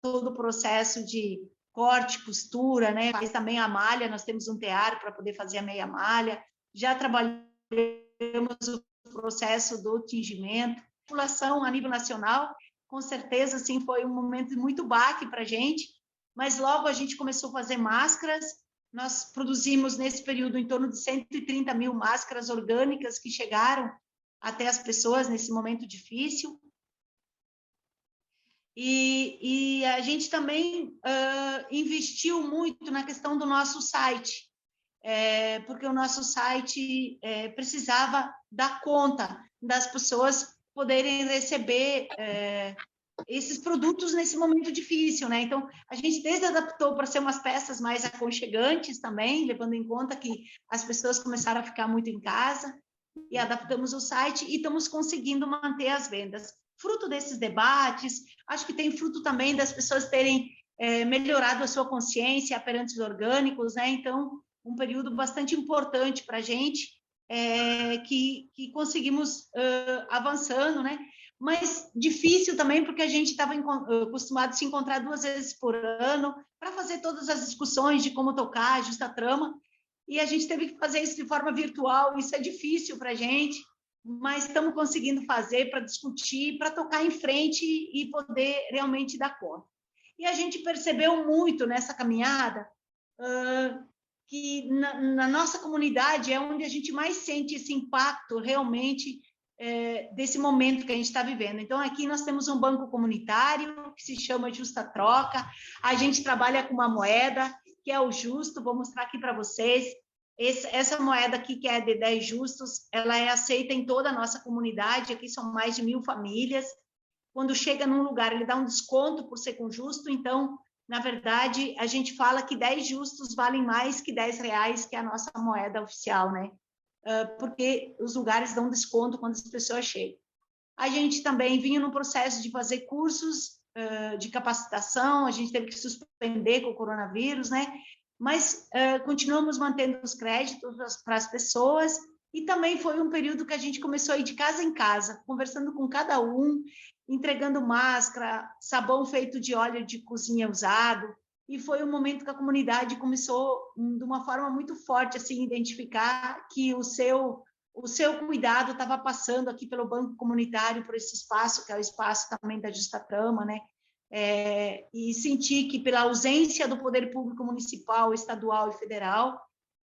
todo o processo de corte, costura, né, faz também a malha, nós temos um tear para poder fazer a meia malha. Já trabalhamos o processo do tingimento. A população a nível nacional, com certeza, assim, foi um momento muito baque para a gente, mas logo a gente começou a fazer máscaras. Nós produzimos, nesse período, em torno de 130 mil máscaras orgânicas que chegaram até as pessoas nesse momento difícil. E a gente também investiu muito na questão do nosso site, porque o nosso site precisava dar conta das pessoas poderem receber esses produtos nesse momento difícil, né? Então, a gente desde adaptou para ser umas peças mais aconchegantes também, levando em conta que as pessoas começaram a ficar muito em casa, e adaptamos o site e estamos conseguindo manter as vendas. Fruto desses debates, acho que tem fruto também das pessoas terem melhorado a sua consciência perante os orgânicos, né? Então, um período bastante importante para a gente, que conseguimos avançando, né? Mas difícil também, porque a gente estava acostumado a se encontrar 2 vezes por ano para fazer todas as discussões de como tocar, justa trama, e a gente teve que fazer isso de forma virtual. Isso é difícil para a gente, mas estamos conseguindo fazer para discutir, para tocar em frente e poder realmente dar conta. E a gente percebeu muito nessa caminhada que na nossa comunidade é onde a gente mais sente esse impacto realmente desse momento que a gente está vivendo. Então, aqui nós temos um banco comunitário que se chama Justa Troca. A gente trabalha com uma moeda que é o justo. Vou mostrar aqui para vocês. Essa moeda aqui, que é de 10 justos, ela é aceita em toda a nossa comunidade. Aqui são mais de 1.000 famílias. Quando chega num lugar, ele dá um desconto por ser com justo. Então, na verdade, a gente fala que 10 justos valem mais que 10 reais, que é a nossa moeda oficial, né? Porque os lugares dão desconto quando as pessoas chegam. A gente também vinha no processo de fazer cursos de capacitação, a gente teve que suspender com o coronavírus, né? Mas continuamos mantendo os créditos para as pessoas, e também foi um período que a gente começou a ir de casa em casa, conversando com cada um, entregando máscara, sabão feito de óleo de cozinha usado, e foi um momento que a comunidade começou, de uma forma muito forte, assim, identificar que o seu cuidado estava passando aqui pelo Banco Comunitário, por esse espaço, que é o espaço também da Justa Trama, né? E sentir que, pela ausência do poder público municipal, estadual e federal,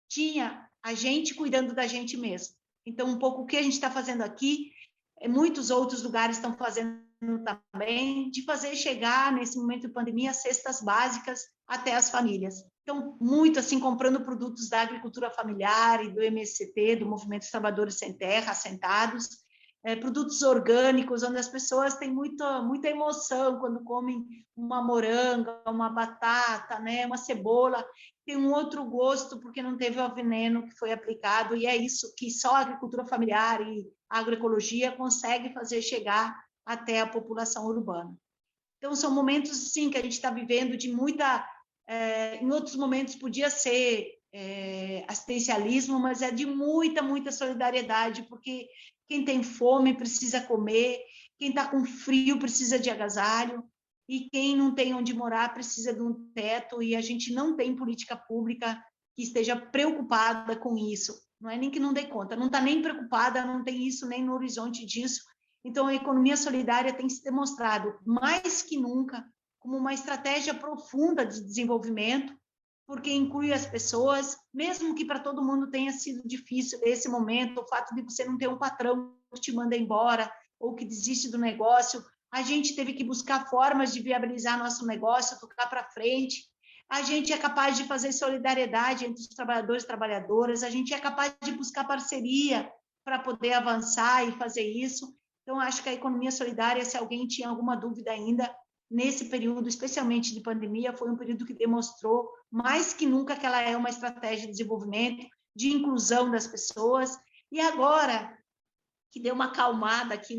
tinha a gente cuidando da gente mesmo. Então, um pouco o que a gente está fazendo aqui, muitos outros lugares estão fazendo também, de fazer chegar, nesse momento de pandemia, cestas básicas até as famílias. Então, muito assim, comprando produtos da agricultura familiar e do MST, do Movimento dos Trabalhadores Sem Terra, assentados, produtos orgânicos, onde as pessoas têm muita emoção quando comem uma moranga, uma batata, né, uma cebola, tem um outro gosto porque não teve o veneno que foi aplicado, e é isso que só a agricultura familiar e a agroecologia consegue fazer chegar até a população urbana. Então, são momentos, sim, que a gente está vivendo de muita... em outros momentos podia ser assistencialismo, mas é de muita solidariedade, porque quem tem fome precisa comer, quem está com frio precisa de agasalho, e quem não tem onde morar precisa de um teto, e a gente não tem política pública que esteja preocupada com isso. Não é nem que não dê conta, não está nem preocupada, não tem isso nem no horizonte disso. Então, a economia solidária tem se demonstrado, mais que nunca, como uma estratégia profunda de desenvolvimento, porque inclui as pessoas, mesmo que para todo mundo tenha sido difícil esse momento, o fato de você não ter um patrão que te manda embora ou que desiste do negócio, a gente teve que buscar formas de viabilizar nosso negócio, tocar para frente. A gente é capaz de fazer solidariedade entre os trabalhadores e trabalhadoras, a gente é capaz de buscar parceria para poder avançar e fazer isso. Então, acho que a economia solidária, se alguém tinha alguma dúvida ainda, nesse período, especialmente de pandemia, foi um período que demonstrou, mais que nunca, que ela é uma estratégia de desenvolvimento, de inclusão das pessoas. E agora, que deu uma acalmada aqui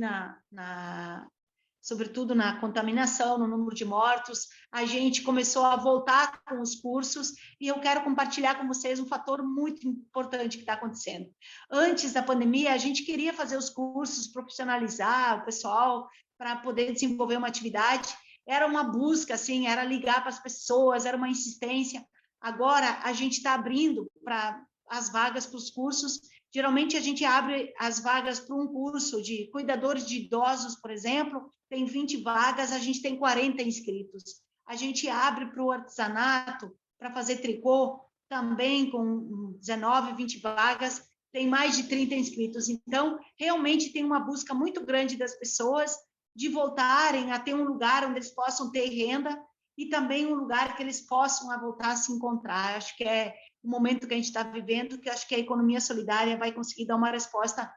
sobretudo na contaminação, no número de mortos, a gente começou a voltar com os cursos, e eu quero compartilhar com vocês um fator muito importante que está acontecendo. Antes da pandemia, a gente queria fazer os cursos, profissionalizar o pessoal para poder desenvolver uma atividade, era uma busca, assim, era ligar para as pessoas, era uma insistência. Agora, a gente está abrindo para as vagas para os cursos, Geralmente, a gente abre as vagas para um curso de cuidadores de idosos, por exemplo, tem 20 vagas, a gente tem 40 inscritos. A gente abre para o artesanato, para fazer tricô, também com 19, 20 vagas, tem mais de 30 inscritos. Então, realmente tem uma busca muito grande das pessoas de voltarem a ter um lugar onde eles possam ter renda e também um lugar que eles possam voltar a se encontrar. Acho que é o momento que a gente está vivendo, que acho que a economia solidária vai conseguir dar uma resposta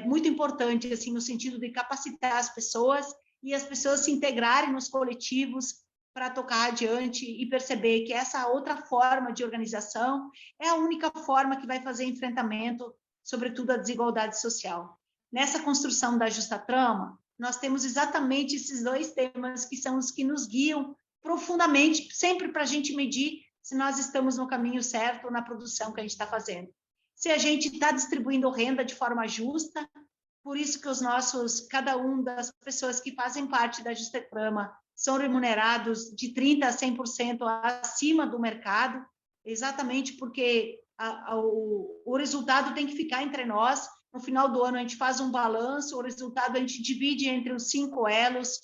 muito importante, assim, no sentido de capacitar as pessoas e as pessoas se integrarem nos coletivos para tocar adiante e perceber que essa outra forma de organização é a única forma que vai fazer enfrentamento, sobretudo, à desigualdade social. Nessa construção da Justa Trama, nós temos exatamente esses dois temas que são os que nos guiam profundamente, sempre para a gente medir se nós estamos no caminho certo na produção que a gente está fazendo. Se a gente está distribuindo renda de forma justa, por isso que cada um das pessoas que fazem parte da Justa Trama são remunerados de 30% a 100% acima do mercado, exatamente porque o resultado tem que ficar entre nós. No final do ano, a gente faz um balanço, o resultado a gente divide entre os 5 elos,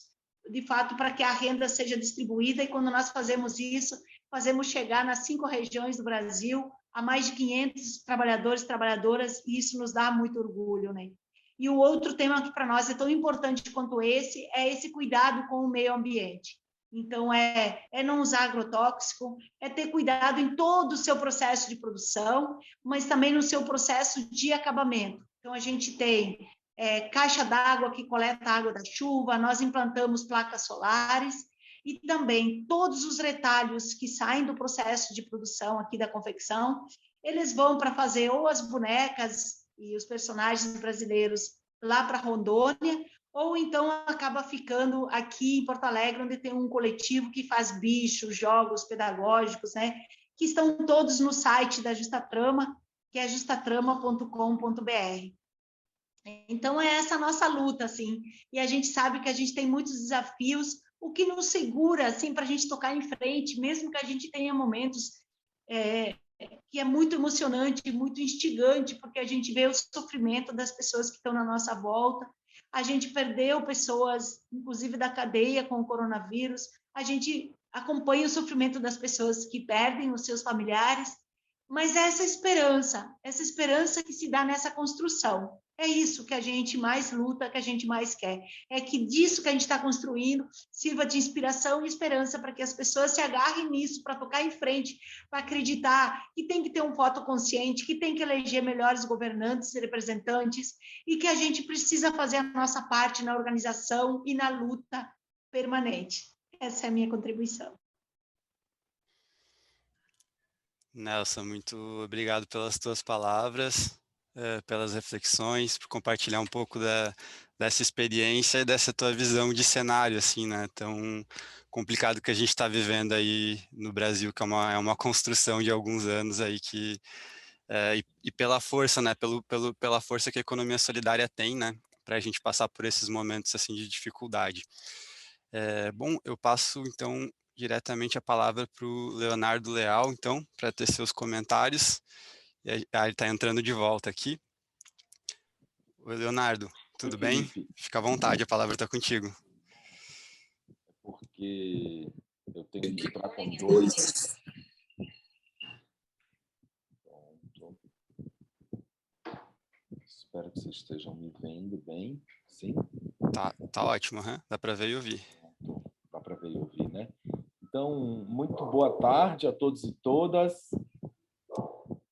de fato, para que a renda seja distribuída, e quando nós fazemos isso, fazemos chegar nas 5 regiões do Brasil a mais de 500 trabalhadores e trabalhadoras, e isso nos dá muito orgulho, né? E o outro tema que para nós é tão importante quanto esse é esse cuidado com o meio ambiente. Então, é não usar agrotóxico, é ter cuidado em todo o seu processo de produção, mas também no seu processo de acabamento. Então, a gente tem caixa d'água que coleta a água da chuva, nós implantamos placas solares, e também todos os retalhos que saem do processo de produção aqui da confecção, eles vão para fazer ou as bonecas e os personagens brasileiros lá para Rondônia, ou então acaba ficando aqui em Porto Alegre, onde tem um coletivo que faz bichos, jogos pedagógicos, né, que estão todos no site da Justa Trama, que é justatrama.com.br. Então, é essa a nossa luta, assim, e a gente sabe que a gente tem muitos desafios, o que nos segura, assim, para a gente tocar em frente, mesmo que a gente tenha momentos que é muito emocionante, muito instigante, porque a gente vê o sofrimento das pessoas que estão na nossa volta, a gente perdeu pessoas, inclusive da cadeia com o coronavírus, a gente acompanha o sofrimento das pessoas que perdem os seus familiares, mas essa esperança que se dá nessa construção, é isso que a gente mais luta, que a gente mais quer. É que disso que a gente está construindo sirva de inspiração e esperança para que as pessoas se agarrem nisso, para tocar em frente, para acreditar que tem que ter um voto consciente, que tem que eleger melhores governantes e representantes, e que a gente precisa fazer a nossa parte na organização e na luta permanente. Essa é a minha contribuição. Nelson, muito obrigado pelas tuas palavras, pelas reflexões, por compartilhar um pouco dessa experiência e dessa tua visão de cenário, assim, né, tão complicado que a gente está vivendo aí no Brasil, que é uma construção de alguns anos aí que, e pela força, né, pela força que a economia solidária tem, né, para a gente passar por esses momentos, assim, de dificuldade. Bom, eu passo, então, diretamente a palavra para o Leonardo Leal, então, para ter seus comentários. Ele está entrando de volta aqui. Oi, Leonardo, tudo bem? Fica à vontade, a palavra está contigo. Porque eu tenho que entrar com 2. Pronto. Espero que vocês estejam me vendo bem. Sim? Tá ótimo, hein? Dá para ver e ouvir. Dá para ver e ouvir, né? Então, muito boa tarde a todos e todas.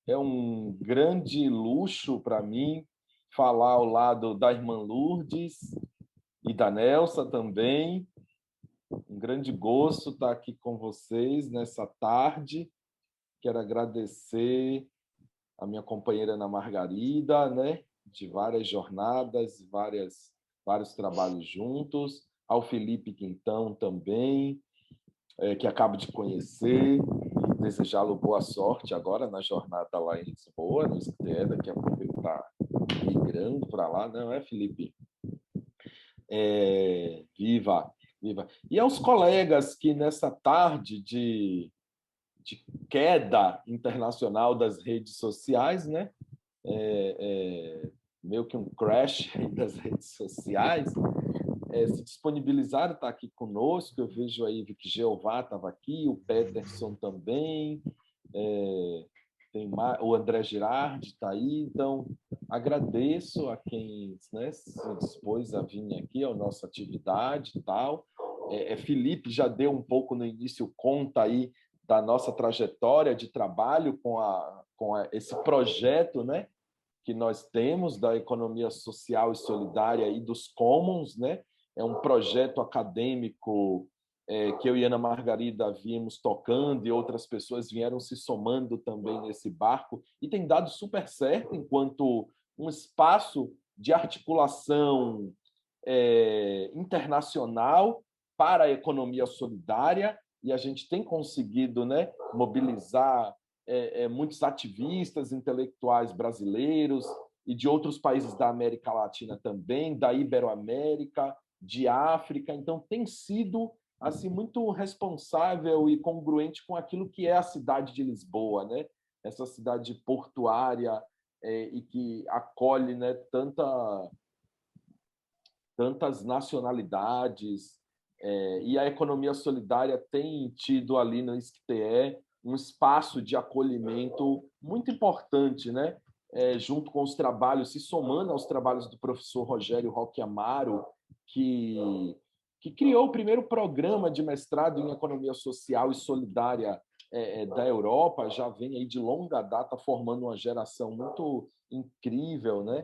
É um grande luxo para mim falar ao lado da irmã Lourdes e da Nelsa também. Um grande gosto estar aqui com vocês nessa tarde. Quero agradecer a minha companheira Ana Margarida, né, de várias jornadas, vários trabalhos juntos, ao Felipe Quintão também, que acabo de conhecer, e desejá-lo boa sorte agora na jornada lá em Lisboa, no STE, daqui a pouco ele está migrando para lá, não é, Felipe? Viva! E aos colegas que nessa tarde de queda internacional das redes sociais, né, meio que um crash aí das redes sociais, se disponibilizaram, está aqui conosco. Eu vejo aí que Jeová estava aqui, o Peterson também, tem o André Girardi está aí. Então, agradeço a quem, né, se dispôs a vir aqui à nossa atividade e tal. Felipe já deu um pouco no início conta aí da nossa trajetória de trabalho com esse projeto, né, que nós temos da economia social e solidária e dos Commons, né? É um projeto acadêmico que eu e Ana Margarida vimos tocando e outras pessoas vieram se somando também nesse barco e tem dado super certo enquanto um espaço de articulação internacional para a economia solidária, e a gente tem conseguido, né, mobilizar muitos ativistas intelectuais brasileiros e de outros países da América Latina também, da Iberoamérica, de África. Então, tem sido assim muito responsável e congruente com aquilo que é a cidade de Lisboa, né? Essa cidade portuária e que acolhe, né, tantas nacionalidades, e a economia solidária tem tido ali no ISCTE um espaço de acolhimento muito importante, né? Junto com os trabalhos, se somando aos trabalhos do professor Rogério Roque Amaro, que criou o primeiro programa de mestrado em economia social e solidária da Europa, já vem aí de longa data formando uma geração muito incrível, né?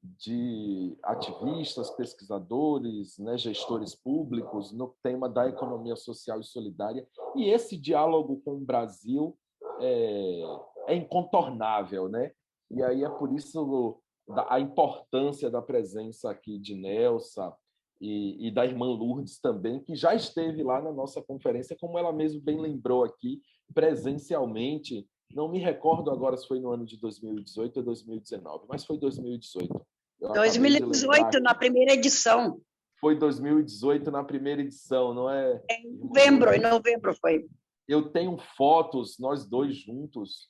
De ativistas, pesquisadores, né, gestores públicos no tema da economia social e solidária. E esse diálogo com o Brasil é incontornável, né? E aí é por isso a importância da presença aqui de Nelsa e da irmã Lourdes também, que já esteve lá na nossa conferência, como ela mesmo bem lembrou aqui, presencialmente. Não me recordo agora se foi no ano de 2018 ou 2019, mas foi 2018. 2018, na primeira edição. Foi 2018 na primeira edição, não é? Em novembro foi. Eu tenho fotos, nós dois juntos,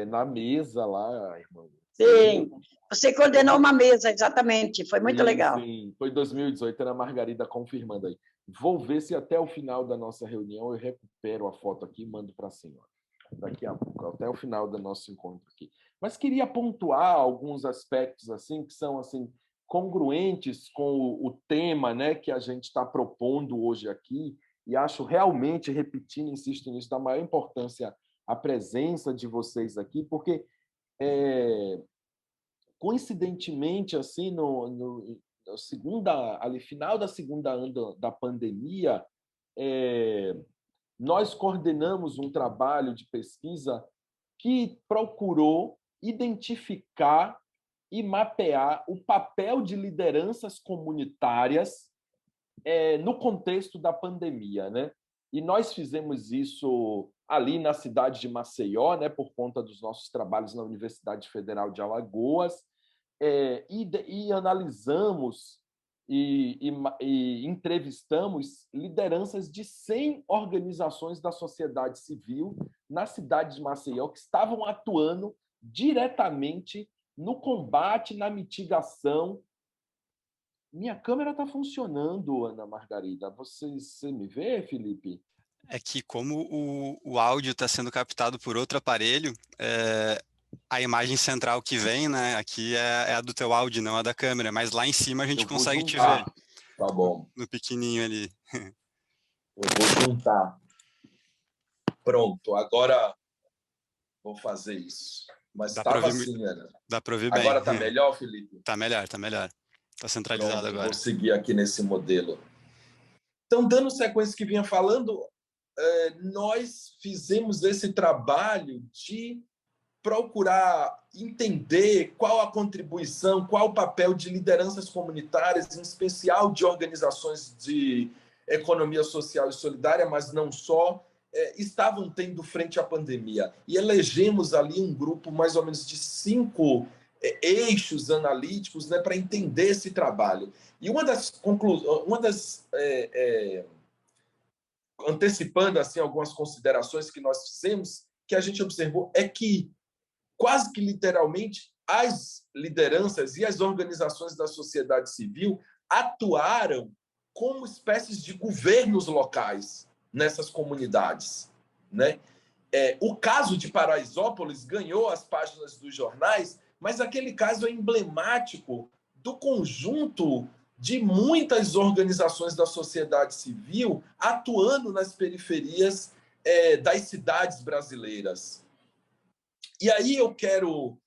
na mesa lá, irmão. Sim, você coordenou uma mesa, exatamente, foi muito legal. Sim, foi 2018, era a Margarida confirmando aí. Vou ver se até o final da nossa reunião eu recupero a foto aqui e mando para a senhora. Daqui a pouco, até o final do nosso encontro aqui. Mas queria pontuar alguns aspectos assim que são assim congruentes com o tema, né, que a gente está propondo hoje aqui, e acho realmente, repetindo, insisto nisso, da maior importância a presença de vocês aqui, porque coincidentemente assim no final da segunda onda da pandemia, nós coordenamos um trabalho de pesquisa que procurou identificar e mapear o papel de lideranças comunitárias no contexto da pandemia, né? E nós fizemos isso ali na cidade de Maceió, né, por conta dos nossos trabalhos na Universidade Federal de Alagoas, e analisamos e entrevistamos lideranças de 100 organizações da sociedade civil na cidade de Maceió que estavam atuando diretamente no combate, na mitigação. Minha câmera está funcionando, Ana Margarida. Você me vê, Felipe? É que como o áudio está sendo captado por outro aparelho, a imagem central que vem, né, aqui é a do teu áudio, não a da câmera, mas lá em cima a gente consegue te ver. Tá bom. No pequenininho ali. Eu vou juntar. Pronto, agora vou fazer isso. Mas estava assim, Ana. Dá para ouvir bem. Agora está melhor, Felipe? Está melhor, está melhor. Está centralizado. Pronto, agora. Vou seguir aqui nesse modelo. Então, dando sequência que vinha falando, nós fizemos esse trabalho de procurar entender qual a contribuição, qual o papel de lideranças comunitárias, em especial de organizações de economia social e solidária, mas não só, estavam tendo frente à pandemia. E elegemos ali um grupo mais ou menos de 5 eixos analíticos, né, para entender esse trabalho. E antecipando assim algumas considerações que nós fizemos, que a gente observou é que, quase que literalmente, as lideranças e as organizações da sociedade civil atuaram como espécies de governos locais nessas comunidades, né? O caso de Paraisópolis ganhou as páginas dos jornais, mas aquele caso é emblemático do conjunto de muitas organizações da sociedade civil atuando nas periferias das cidades brasileiras. E aí eu quero,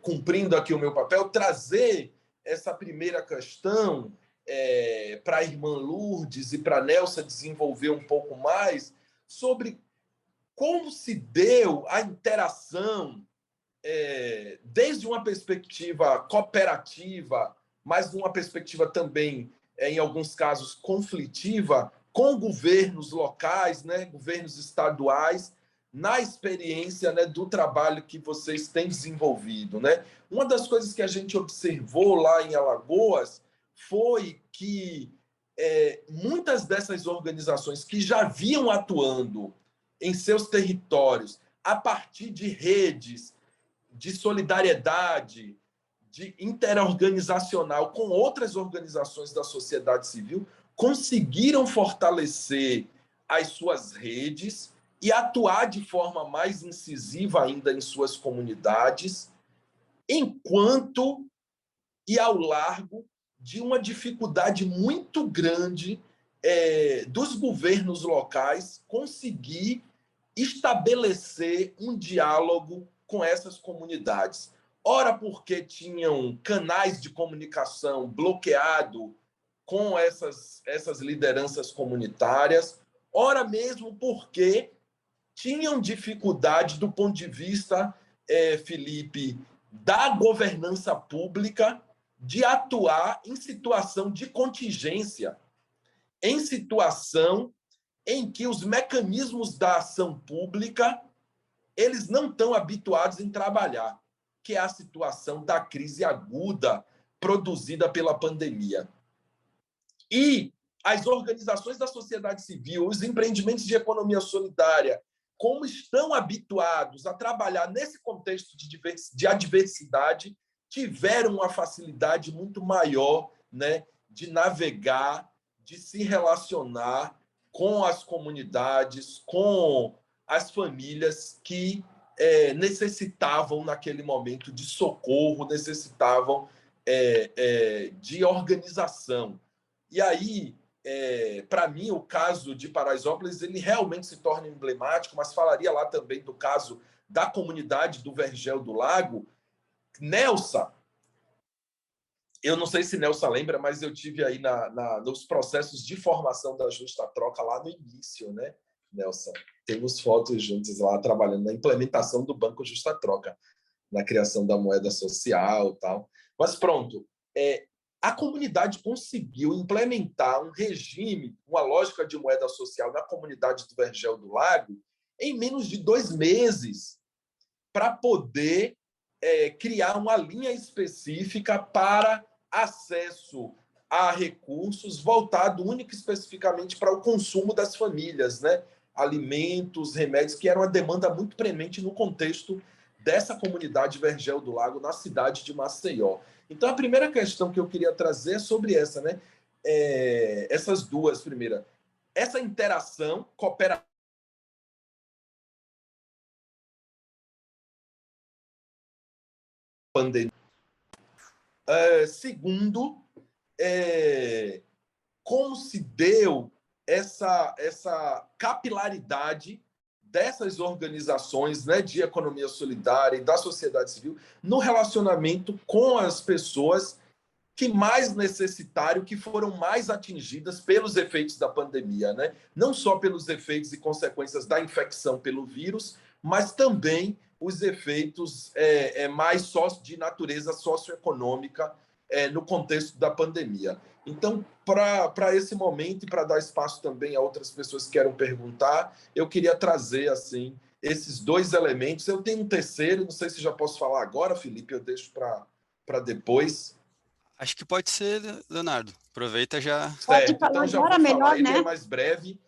cumprindo aqui o meu papel, trazer essa primeira questão para a irmã Lourdes e para a Nelsa desenvolver um pouco mais sobre como se deu a interação, desde uma perspectiva cooperativa, mas numa perspectiva também, em alguns casos, conflitiva, com governos locais, né, governos estaduais, na experiência, né, do trabalho que vocês têm desenvolvido, né? Uma das coisas que a gente observou lá em Alagoas foi que muitas dessas organizações que já vinham atuando em seus territórios a partir de redes de solidariedade, de interorganizacional com outras organizações da sociedade civil, conseguiram fortalecer as suas redes e atuar de forma mais incisiva ainda em suas comunidades, enquanto e ao largo de uma dificuldade muito grande dos governos locais conseguir estabelecer um diálogo com essas comunidades. Ora porque tinham canais de comunicação bloqueados com essas lideranças comunitárias, ora mesmo porque tinham dificuldade do ponto de vista, Felipe, da governança pública de atuar em situação de contingência, em situação em que os mecanismos da ação pública eles não estão habituados em trabalhar, que é a situação da crise aguda produzida pela pandemia. E as organizações da sociedade civil, os empreendimentos de economia solidária, como estão habituados a trabalhar nesse contexto de adversidade, tiveram uma facilidade muito maior, né, de navegar, de se relacionar com as comunidades, com as famílias que necessitavam, naquele momento, de socorro, necessitavam de organização. E aí, para mim, o caso de Paraisópolis ele realmente se torna emblemático, mas falaria lá também do caso da comunidade do Vergel do Lago. Nelsa, eu não sei se Nelsa lembra, mas eu tive aí nos processos de formação da Justa Troca lá no início, né, Nelsa? Temos fotos juntos lá trabalhando na implementação do Banco Justa Troca, na criação da moeda social e tal. Mas pronto, a comunidade conseguiu implementar um regime, uma lógica de moeda social na comunidade do Vergel do Lago em menos de 2 meses para poder criar uma linha específica para acesso a recursos voltado única e especificamente para o consumo das famílias, né? Alimentos, remédios, que era uma demanda muito premente no contexto dessa comunidade Vergel do Lago, na cidade de Maceió. Então, a primeira questão que eu queria trazer é sobre essa, né? Essas duas, primeira, essa interação cooperativa, pandemia. Segundo, como se deu essa capilaridade dessas organizações, né, de economia solidária e da sociedade civil no relacionamento com as pessoas que mais necessitaram, que foram mais atingidas pelos efeitos da pandemia, né? Não só pelos efeitos e consequências da infecção pelo vírus, mas também os efeitos mais de natureza socioeconômica no contexto da pandemia. Então, para esse momento e para dar espaço também a outras pessoas que queiram perguntar, eu queria trazer assim esses 2 elementos. Eu tenho um terceiro, não sei se já posso falar agora, Felipe, eu deixo para depois. Acho que pode ser, Leonardo. Aproveita já. Pode Certo, falar então já agora vou melhor, falar. Ele né? é mais breve.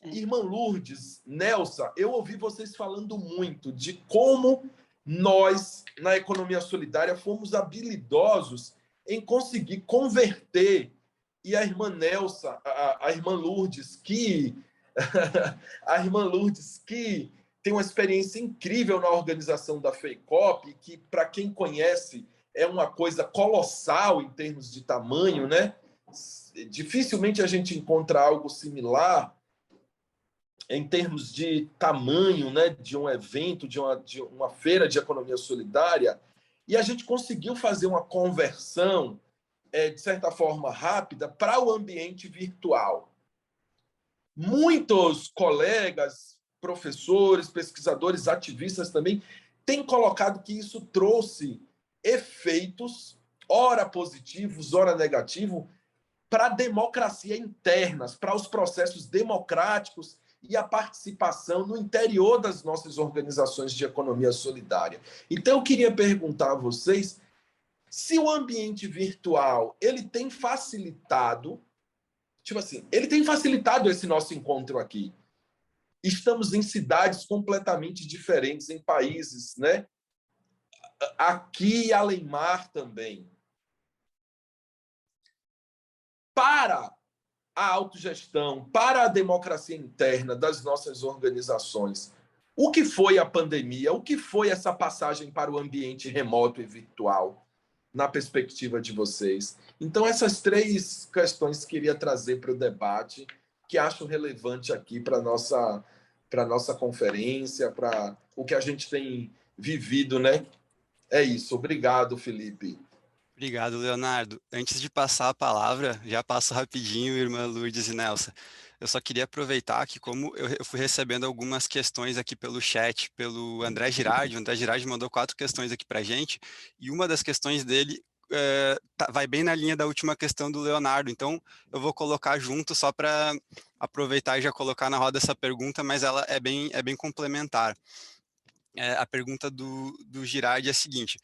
Irmã Lourdes, Nelsa, eu ouvi vocês falando muito de como nós, na economia solidária, fomos habilidosos em conseguir converter, e a irmã Nelsa, a irmã Lourdes, que a irmã Lourdes, que tem uma experiência incrível na organização da FEICOP, que, para quem conhece, é uma coisa colossal em termos de tamanho, né? Dificilmente a gente encontra algo similar em termos de tamanho, né, de um evento, de uma feira de economia solidária, e a gente conseguiu fazer uma conversão, de certa forma, rápida para o ambiente virtual. Muitos colegas, professores, pesquisadores, ativistas também, têm colocado que isso trouxe efeitos, ora positivos, ora negativos, para a democracia internas, para os processos democráticos e a participação no interior das nossas organizações de economia solidária. Então, eu queria perguntar a vocês se o ambiente virtual ele tem facilitado, tipo assim, ele tem facilitado esse nosso encontro aqui. Estamos em cidades completamente diferentes, em países, né? Aqui e além mar também. Para a autogestão, para a democracia interna das nossas organizações, o que foi a pandemia? O que foi essa passagem para o ambiente remoto e virtual, na perspectiva de vocês? Então, essas 3 questões queria trazer para o debate, que acho relevante aqui para a nossa conferência, para o que a gente tem vivido, né? É isso. Obrigado, Felipe. Obrigado, Leonardo. Antes de passar a palavra, já passo rapidinho, irmã Lourdes e Nelsa. Eu só queria aproveitar que, como eu fui recebendo algumas questões aqui pelo chat, pelo André Girardi, o André Girardi mandou 4 questões aqui para a gente, e uma das questões dele vai bem na linha da última questão do Leonardo, então eu vou colocar junto só para aproveitar e já colocar na roda essa pergunta, mas ela é bem complementar. A pergunta do Girardi é a seguinte: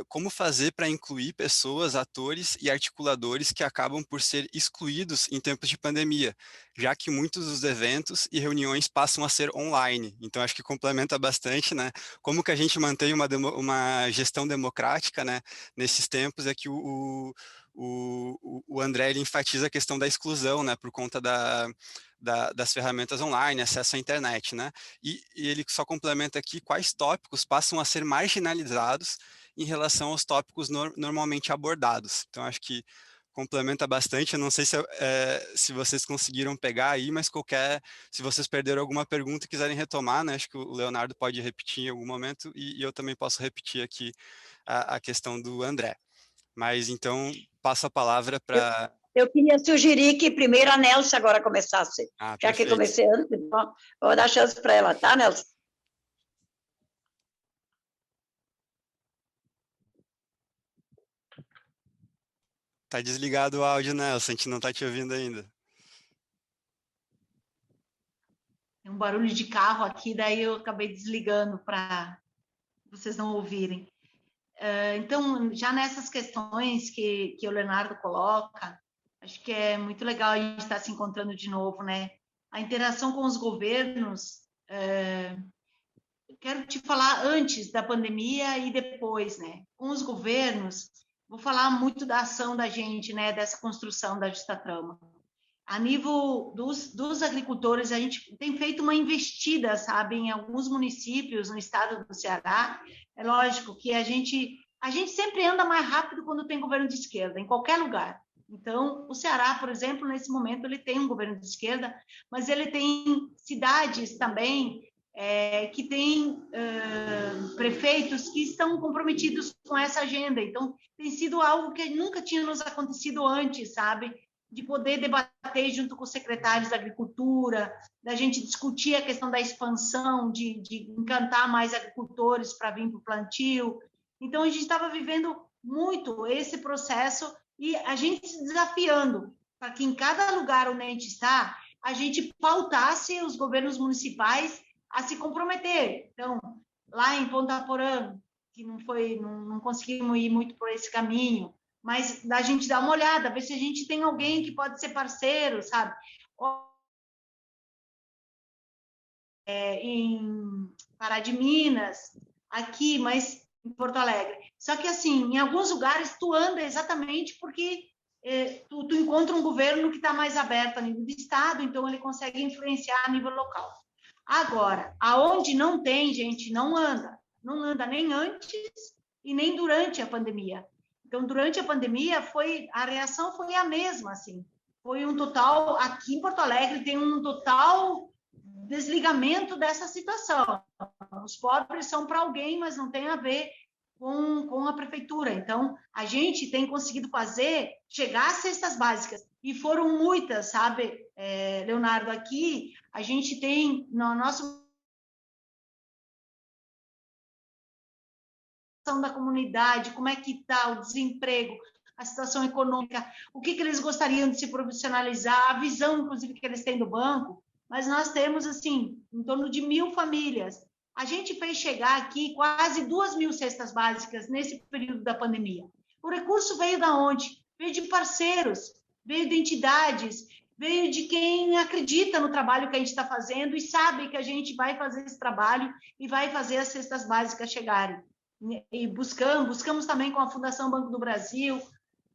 como fazer para incluir pessoas, atores e articuladores que acabam por ser excluídos em tempos de pandemia, já que muitos dos eventos e reuniões passam a ser online. Então, acho que complementa bastante, né? Como que a gente mantém uma gestão democrática, né? Nesses tempos é que o André ele enfatiza a questão da exclusão, né? Por conta das ferramentas online, acesso à internet, né? E ele só complementa aqui quais tópicos passam a ser marginalizados em relação aos tópicos normalmente abordados. Então, acho que complementa bastante. Eu não sei se vocês conseguiram pegar aí, mas se vocês perderam alguma pergunta e quiserem retomar, né, acho que o Leonardo pode repetir em algum momento e eu também posso repetir aqui a questão do André. Mas, então, passo a palavra para... Eu queria sugerir que primeiro a Nelsa agora começasse. Já que comecei antes, então, vou dar chance para ela, tá, Nelsa? Tá desligado o áudio, Nelson, a gente não tá te ouvindo ainda. Tem um barulho de carro aqui, daí eu acabei desligando para vocês não ouvirem. Então, já nessas questões que o Leonardo coloca, acho que é muito legal a gente estar se encontrando de novo, né? A interação com os governos, eu quero te falar antes da pandemia e depois, né? Com os governos, vou falar muito da ação da gente, né? Dessa construção da Justa Trama. A nível dos agricultores, a gente tem feito uma investida, sabe, em alguns municípios no estado do Ceará. É lógico que a gente sempre anda mais rápido quando tem governo de esquerda, em qualquer lugar. Então, o Ceará, por exemplo, nesse momento, ele tem um governo de esquerda, mas ele tem cidades também que têm prefeitos que estão comprometidos com essa agenda. Então, tem sido algo que nunca tinha nos acontecido antes, sabe? De poder debater junto com os secretários da Agricultura, da gente discutir a questão da expansão, de encantar mais agricultores para vir para o plantio. Então, a gente estava vivendo muito esse processo e a gente se desafiando para que em cada lugar onde a gente está, a gente pautasse os governos municipais a se comprometer. Então, lá em Ponta Porã, que não conseguimos ir muito por esse caminho, mas da gente dar uma olhada, ver se a gente tem alguém que pode ser parceiro, sabe? em Pará de Minas, aqui, mas em Porto Alegre. Só que, assim, em alguns lugares tu anda exatamente porque tu encontra um governo que está mais aberto a nível de estado, então ele consegue influenciar a nível local. Agora, aonde não tem, gente, não anda nem antes e nem durante a pandemia. Então, durante a pandemia, a reação foi a mesma, assim. Foi um total, aqui em Porto Alegre tem um total desligamento dessa situação. Os pobres são para alguém, mas não tem a ver com a prefeitura. Então, a gente tem conseguido chegar às cestas básicas, e foram muitas, sabe, Leonardo, aqui a gente tem, no nosso da comunidade, como é que está o desemprego, a situação econômica, o que eles gostariam de se profissionalizar, a visão, inclusive, que eles têm do banco, mas nós temos, assim, em torno de 1.000 famílias. A gente fez chegar aqui quase 2.000 cestas básicas nesse período da pandemia. O recurso veio da onde? Veio de parceiros, veio de entidades, veio de quem acredita no trabalho que a gente está fazendo e sabe que a gente vai fazer esse trabalho e vai fazer as cestas básicas chegarem. E buscamos também com a Fundação Banco do Brasil.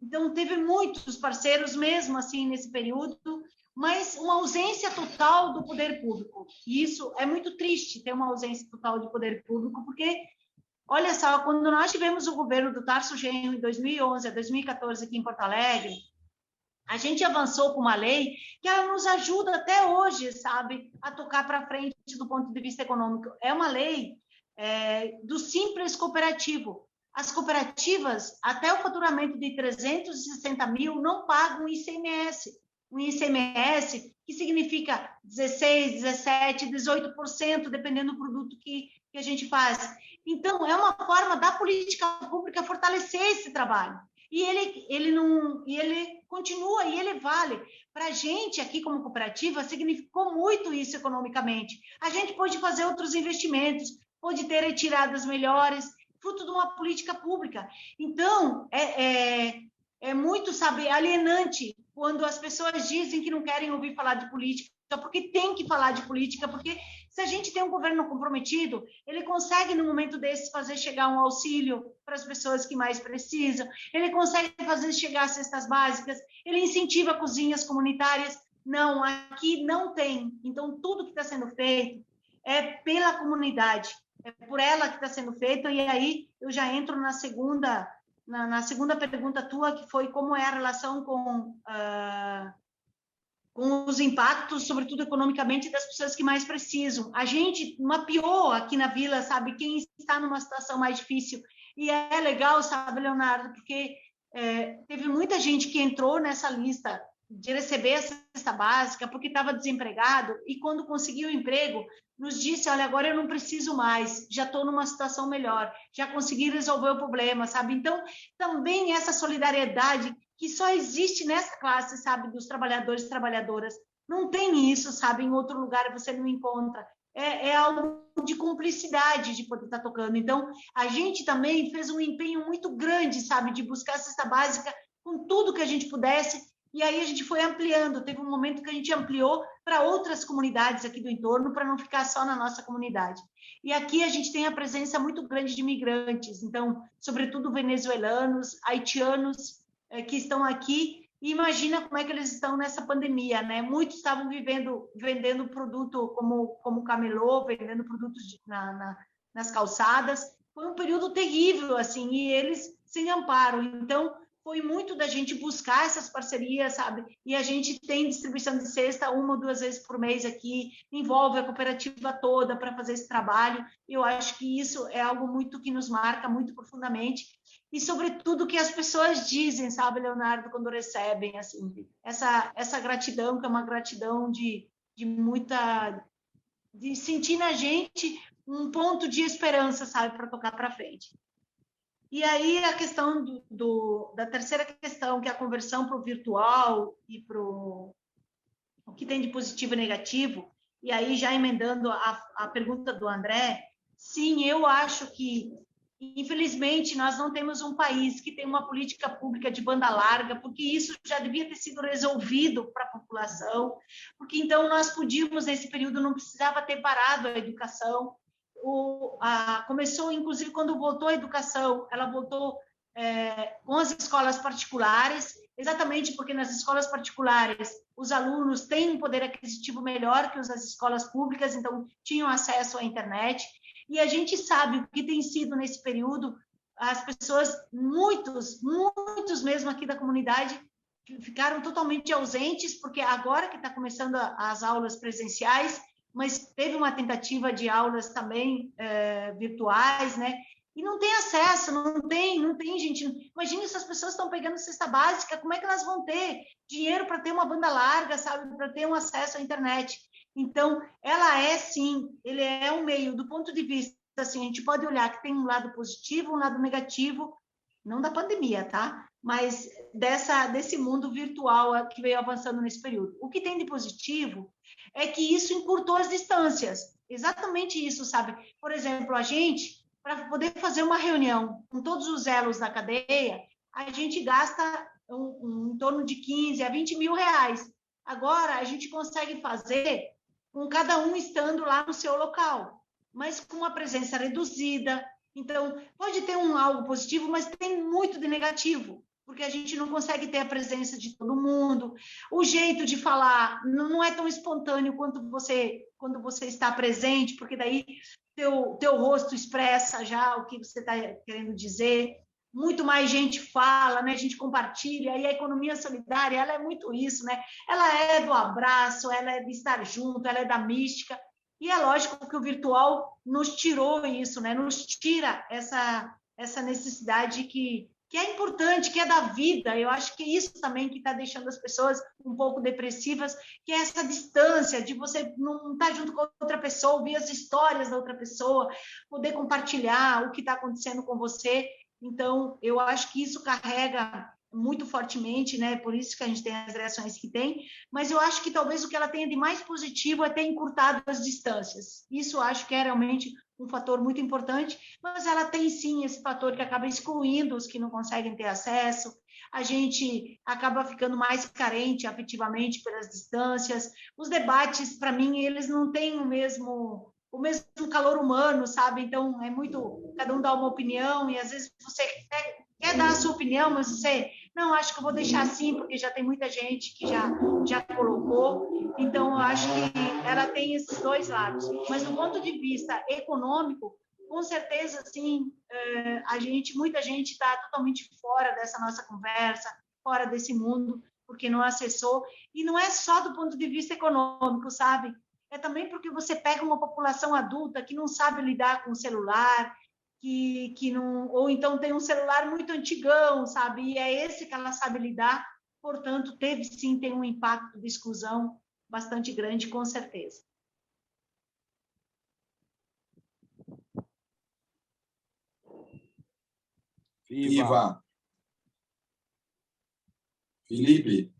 Então, teve muitos parceiros mesmo assim nesse período, mas uma ausência total do poder público. E isso é muito triste, ter uma ausência total de poder público, porque, olha só, quando nós tivemos o governo do Tarso Genro em 2011 a 2014 aqui em Porto Alegre, a gente avançou com uma lei que ela nos ajuda até hoje, sabe, a tocar para frente do ponto de vista econômico. É uma lei do Simples Cooperativo. As cooperativas, até o faturamento de 360 mil, não pagam ICMS. Um ICMS que significa 16%, 17%, 18%, dependendo do produto que a gente faz. Então, é uma forma da política pública fortalecer esse trabalho. E ele continua, e ele vale. Para a gente, aqui como cooperativa, significou muito isso economicamente. A gente pode fazer outros investimentos, pode ter retiradas melhores, fruto de uma política pública. Então, é muito, sabe, alienante quando as pessoas dizem que não querem ouvir falar de política, porque tem que falar de política, porque se a gente tem um governo comprometido, ele consegue, no momento desse, fazer chegar um auxílio para as pessoas que mais precisam, ele consegue fazer chegar cestas básicas, ele incentiva cozinhas comunitárias. Não, aqui não tem. Então, tudo que está sendo feito é pela comunidade, é por ela que está sendo feito. E aí eu já entro na segunda pergunta tua, que foi como é a relação com os impactos, sobretudo economicamente, das pessoas que mais precisam. A gente mapeou aqui na Vila, sabe, quem está numa situação mais difícil. E é legal, sabe, Leonardo, porque teve muita gente que entrou nessa lista de receber a cesta básica porque estava desempregado, e quando conseguiu o emprego, nos disse, olha, agora eu não preciso mais, já estou numa situação melhor, já consegui resolver o problema, sabe? Então, também essa solidariedade que só existe nessa classe, sabe, dos trabalhadores e trabalhadoras. Não tem isso, sabe, em outro lugar você não encontra. É algo de cumplicidade de poder estar tocando. Então, a gente também fez um empenho muito grande, sabe, de buscar a cesta básica com tudo que a gente pudesse, e aí a gente foi ampliando. Teve um momento que a gente ampliou para outras comunidades aqui do entorno, para não ficar só na nossa comunidade. E aqui a gente tem a presença muito grande de imigrantes, então, sobretudo venezuelanos, haitianos, que estão aqui, e imagina como é que eles estão nessa pandemia, né? Muitos estavam vendendo produto como camelô, vendendo produtos nas calçadas. Foi um período terrível, assim, e eles sem amparo. Então, foi muito da gente buscar essas parcerias, sabe? E a gente tem distribuição de cesta 1 ou 2 vezes por mês aqui, envolve a cooperativa toda para fazer esse trabalho. Eu acho que isso é algo muito que nos marca muito profundamente. E, sobretudo, que as pessoas dizem, sabe, Leonardo, quando recebem, assim, essa gratidão, que é uma gratidão de sentir na gente um ponto de esperança, sabe, para tocar para frente. E aí a questão da terceira questão, que é a conversão para o virtual e para o que tem de positivo e negativo, e aí já emendando a pergunta do André, sim, eu acho que Infelizmente, nós não temos um país que tem uma política pública de banda larga, porque isso já devia ter sido resolvido para a população, porque então nós podíamos, nesse período, não precisava ter parado a educação. Começou, inclusive, quando voltou a educação, ela voltou com as escolas particulares, exatamente porque nas escolas particulares os alunos têm um poder aquisitivo melhor que os das escolas públicas, então tinham acesso à internet. E a gente sabe o que tem sido nesse período, as pessoas, muitos mesmo aqui da comunidade, ficaram totalmente ausentes, porque agora que está começando as aulas presenciais, mas teve uma tentativa de aulas também virtuais, né? E não tem acesso, não tem, gente. Imagina, essas pessoas estão pegando cesta básica, como é que elas vão ter dinheiro para ter uma banda larga, sabe? Para ter um acesso à internet? Então, ela é, sim, ele é um meio, do ponto de vista, assim, a gente pode olhar que tem um lado positivo, um lado negativo, não da pandemia, tá? Mas desse mundo virtual que veio avançando nesse período. O que tem de positivo é que isso encurtou as distâncias. Exatamente isso, sabe? Por exemplo, a gente, para poder fazer uma reunião com todos os elos da cadeia, a gente gasta em torno de 15 a 20 mil reais. Agora, a gente consegue fazer com cada um estando lá no seu local, mas com uma presença reduzida. Então, pode ter algo positivo, mas tem muito de negativo, porque a gente não consegue ter a presença de todo mundo. O jeito de falar não é tão espontâneo quando você está presente, porque daí teu rosto expressa já o que você está querendo dizer. Muito mais gente fala, né? A gente compartilha, e a economia solidária, ela é muito isso, né? Ela é do abraço, ela é de estar junto, ela é da mística, e é lógico que o virtual nos tirou isso, né? Nos tira essa necessidade que é importante, que é da vida. Eu acho que é isso também que está deixando as pessoas um pouco depressivas, que é essa distância de você não estar junto com outra pessoa, ouvir as histórias da outra pessoa, poder compartilhar o que está acontecendo com você. Então, eu acho que isso carrega muito fortemente, né? Por isso que a gente tem as reações que tem, mas eu acho que talvez o que ela tenha de mais positivo é ter encurtado as distâncias. Isso eu acho que é realmente um fator muito importante, mas ela tem sim esse fator que acaba excluindo os que não conseguem ter acesso, a gente acaba ficando mais carente afetivamente pelas distâncias, os debates, para mim, eles não têm o mesmo calor humano, sabe? Então, é muito, cada um dá uma opinião, e às vezes você quer dar a sua opinião, mas você, não, acho que eu vou deixar assim, porque já tem muita gente que já colocou. Então, eu acho que ela tem esses dois lados. Mas, do ponto de vista econômico, com certeza, sim, muita gente está totalmente fora dessa nossa conversa, fora desse mundo, porque não acessou. E não é só do ponto de vista econômico, sabe? É também porque você pega uma população adulta que não sabe lidar com o celular, que não, ou então tem um celular muito antigão, sabe? E é esse que ela sabe lidar, portanto, tem um impacto de exclusão bastante grande, com certeza. Viva! Felipe.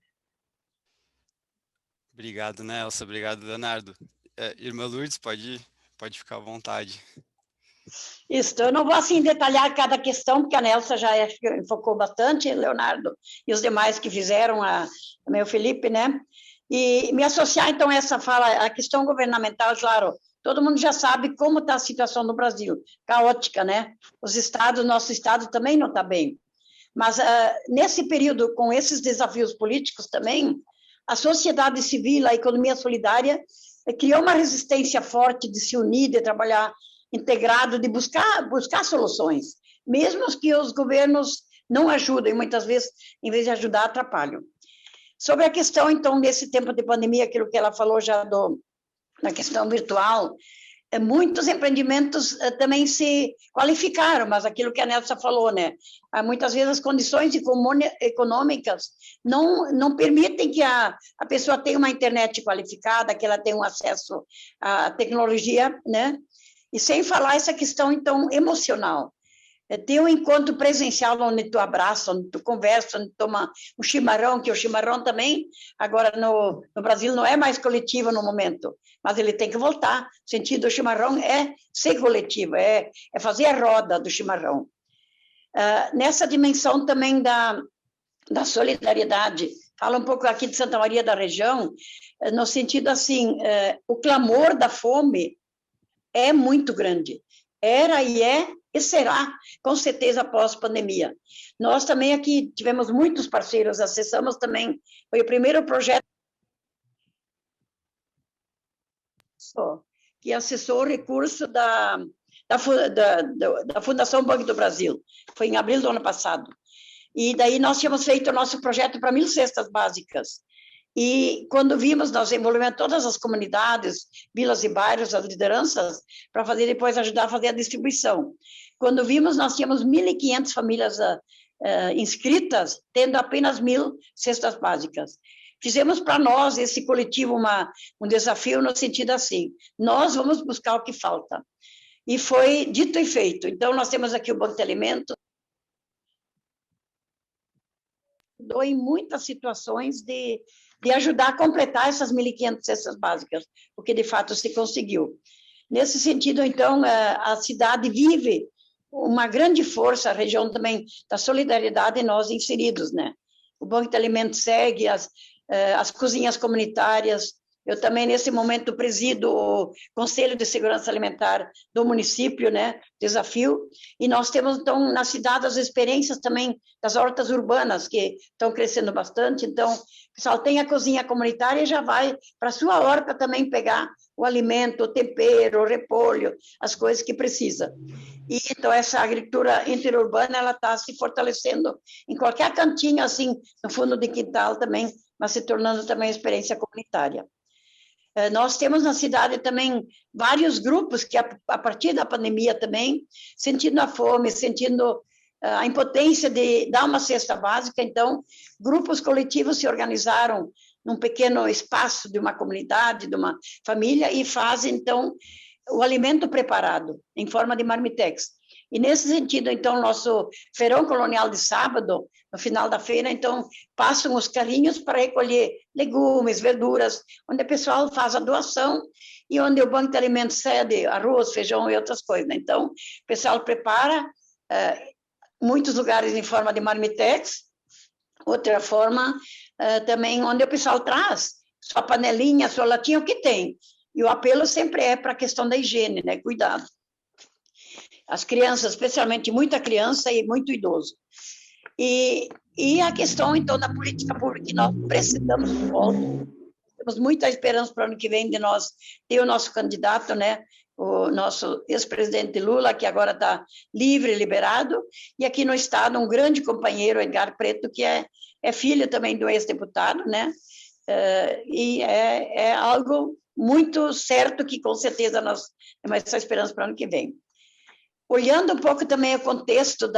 Obrigado, Nelson. Obrigado, Leonardo. Irmã Lourdes, pode ficar à vontade. Isso, eu não vou assim detalhar cada questão, porque a Nelsa já enfocou bastante, Leonardo, e os demais que fizeram, o Felipe, né? E me associar, então, a essa fala, a questão governamental, claro, todo mundo já sabe como está a situação no Brasil, caótica, né? Nosso estado também não está bem. Mas, nesse período, com esses desafios políticos também, a sociedade civil, a economia solidária, criou uma resistência forte de se unir, de trabalhar integrado, de buscar soluções, mesmo que os governos não ajudem, muitas vezes, em vez de ajudar, atrapalham. Sobre a questão, então, nesse tempo de pandemia, aquilo que ela falou já na questão virtual, muitos empreendimentos também se qualificaram, mas aquilo que a Nelsa falou, né? Muitas vezes as condições econômicas não permitem que a pessoa tenha uma internet qualificada, que ela tenha um acesso à tecnologia, né? E sem falar essa questão, então, emocional. Ter um encontro presencial onde tu abraça, onde tu conversa, onde toma um chimarrão, que o chimarrão também, agora no Brasil não é mais coletivo no momento, mas ele tem que voltar. O sentido do chimarrão é ser coletivo, é fazer a roda do chimarrão. Nessa dimensão também da solidariedade, fala um pouco aqui de Santa Maria da região, no sentido assim, o clamor da fome é muito grande. Era e é e será, com certeza, pós-pandemia. Nós também aqui tivemos muitos parceiros, acessamos também, foi o primeiro projeto que acessou o recurso da Fundação Banco do Brasil, foi em abril do ano passado. E daí nós tínhamos feito o nosso projeto para 1.000 cestas básicas. E quando vimos, nós envolvemos todas as comunidades, vilas e bairros, as lideranças, para fazer depois ajudar a fazer a distribuição. Quando vimos, nós tínhamos 1.500 famílias inscritas, tendo apenas 1.000 cestas básicas. Fizemos para nós, esse coletivo, um desafio no sentido assim, nós vamos buscar o que falta. E foi dito e feito. Então, nós temos aqui o Banco de Alimentos, em muitas situações de ajudar a completar essas 1.500 cestas básicas, o que de fato se conseguiu. Nesse sentido, então, a cidade vive uma grande força, a região também da solidariedade, nós inseridos, né? O Banco de Alimentos segue, as cozinhas comunitárias. Eu também, nesse momento, presido o Conselho de Segurança Alimentar do município, né, desafio, e nós temos, então, na cidade, as experiências também das hortas urbanas, que estão crescendo bastante, então, o pessoal tem a cozinha comunitária e já vai para a sua horta também pegar o alimento, o tempero, o repolho, as coisas que precisa. E, então, essa agricultura interurbana, ela está se fortalecendo em qualquer cantinho, assim, no fundo de quintal também, mas se tornando também experiência comunitária. Nós temos na cidade também vários grupos que, a partir da pandemia também, sentindo a fome, sentindo a impotência de dar uma cesta básica, então, grupos coletivos se organizaram num pequeno espaço de uma comunidade, de uma família, e fazem, então, o alimento preparado, em forma de marmitex. E, nesse sentido, então, nosso feirão colonial de sábado, no final da feira, então, passam os carrinhos para recolher legumes, verduras, onde o pessoal faz a doação e onde o Banco de Alimentos cede arroz, feijão e outras coisas. Então, o pessoal prepara, muitos lugares em forma de marmitex, outra forma também onde o pessoal traz sua panelinha, sua latinha, o que tem. E o apelo sempre é para a questão da higiene, né? Cuidado. As crianças, especialmente muita criança e muito idoso. E a questão, então, da política pública que nós precisamos de volta. Temos muita esperança para o ano que vem de nós ter o nosso candidato, né? O nosso ex-presidente Lula, que agora está livre, liberado, e aqui no estado um grande companheiro, Edgar Preto, que é filho também do ex-deputado, né? E é algo muito certo que, com certeza, nós temos essa esperança para o ano que vem. Olhando um pouco também o contexto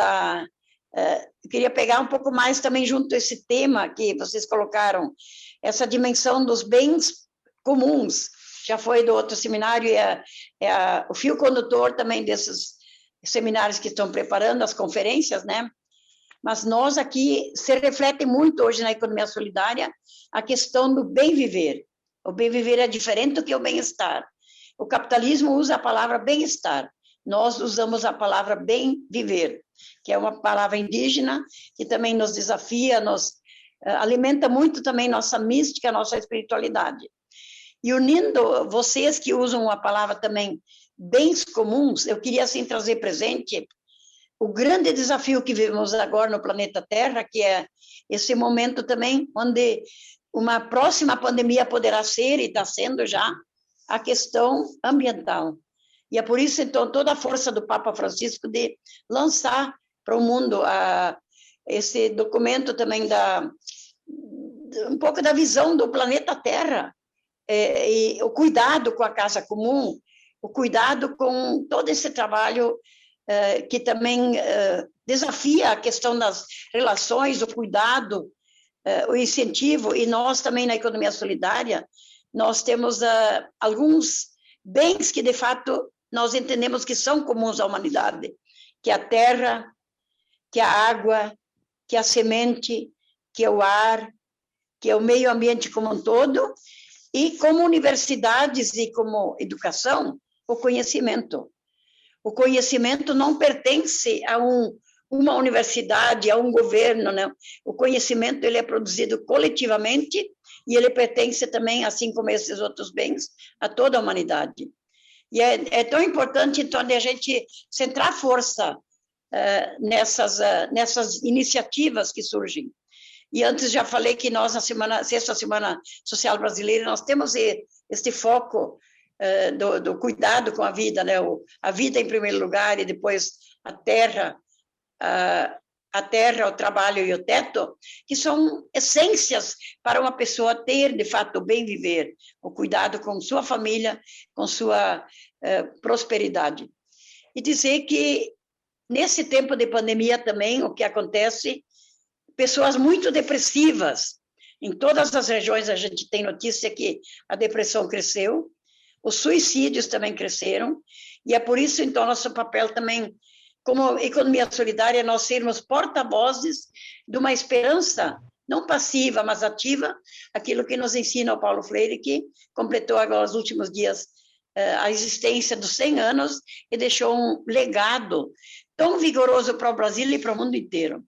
eu queria pegar um pouco mais também junto a esse tema que vocês colocaram, essa dimensão dos bens comuns, já foi do outro seminário, e o fio condutor também desses seminários que estão preparando, as conferências, né? Mas nós aqui, se reflete muito hoje na economia solidária, a questão do bem viver. O bem viver é diferente do que o bem-estar. O capitalismo usa a palavra bem-estar. Nós usamos a palavra bem viver, que é uma palavra indígena, que também nos desafia, nos alimenta muito também nossa mística, nossa espiritualidade. E unindo vocês que usam a palavra também bens comuns, eu queria assim trazer presente o grande desafio que vivemos agora no planeta Terra, que é esse momento também onde uma próxima pandemia poderá ser, e está sendo já, a questão ambiental. E é por isso, então, toda a força do Papa Francisco de lançar para o mundo esse documento também um pouco da visão do planeta Terra, e o cuidado com a casa comum, o cuidado com todo esse trabalho que também desafia a questão das relações, o cuidado, o incentivo, e nós também na economia solidária, nós temos alguns bens que, de fato, nós entendemos que são comuns à humanidade. que a terra, que a água, que a semente, que é o ar, que é o meio ambiente como um todo, e como universidades e como educação, o conhecimento. O conhecimento não pertence a uma universidade, a um governo, não. O conhecimento ele é produzido coletivamente e ele pertence também, assim como esses outros bens, a toda a humanidade. E é tão importante, então, a gente centrar força nessas iniciativas que surgem. E antes já falei que nós, na Sexta Semana Social Brasileira, nós temos este foco do cuidado com a vida, né? A vida em primeiro lugar e depois a terra, o trabalho e o teto, que são essências para uma pessoa ter, de fato, o bem viver, o cuidado com sua família, com sua prosperidade. E dizer que, nesse tempo de pandemia também, o que acontece, pessoas muito depressivas, em todas as regiões a gente tem notícia que a depressão cresceu, os suicídios também cresceram, e é por isso, então, nosso papel também, como economia solidária, nós sermos porta-vozes de uma esperança, não passiva, mas ativa, aquilo que nos ensina o Paulo Freire, que completou agora nos últimos dias a existência dos 100 anos e deixou um legado tão vigoroso para o Brasil e para o mundo inteiro.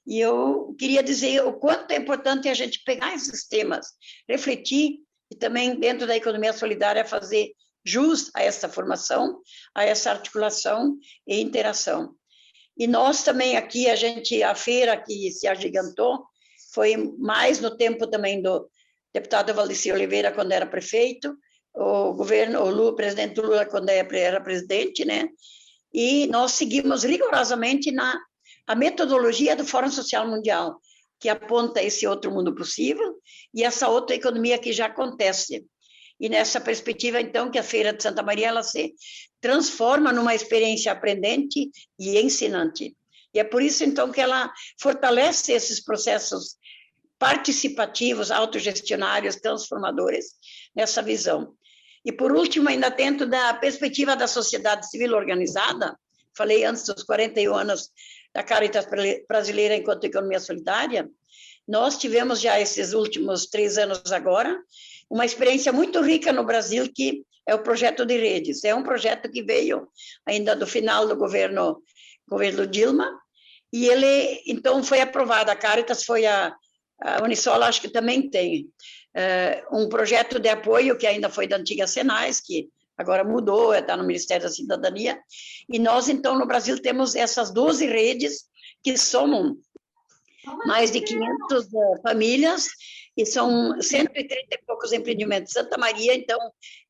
E eu queria dizer o quanto é importante a gente pegar esses temas, refletir e também, dentro da economia solidária, fazer jus a essa formação, a essa articulação e interação. E nós também aqui, a feira que se agigantou, foi mais no tempo também do deputado Valdeci Oliveira, quando era prefeito, o presidente Lula, quando era presidente, né? E nós seguimos rigorosamente a metodologia do Fórum Social Mundial, que aponta esse outro mundo possível e essa outra economia que já acontece. E nessa perspectiva, então, que a Feira de Santa Maria ela se transforma numa experiência aprendente e ensinante. E é por isso, então, que ela fortalece esses processos participativos, autogestionários, transformadores, nessa visão. E, por último, ainda dentro da perspectiva da sociedade civil organizada, falei antes dos 41 anos da Caritas Brasileira enquanto economia solidária, nós tivemos já esses últimos 3 anos agora, uma experiência muito rica no Brasil, que é o projeto de redes. É um projeto que veio ainda do final do governo Dilma, e ele, então, foi aprovado. A Caritas foi a Unisola, acho que também tem um projeto de apoio que ainda foi da antiga Senais, que agora mudou, está no Ministério da Cidadania, e nós, então, no Brasil, temos essas 12 redes, que somam mais de 500 famílias, e são 130 e poucos empreendimentos. Santa Maria, então,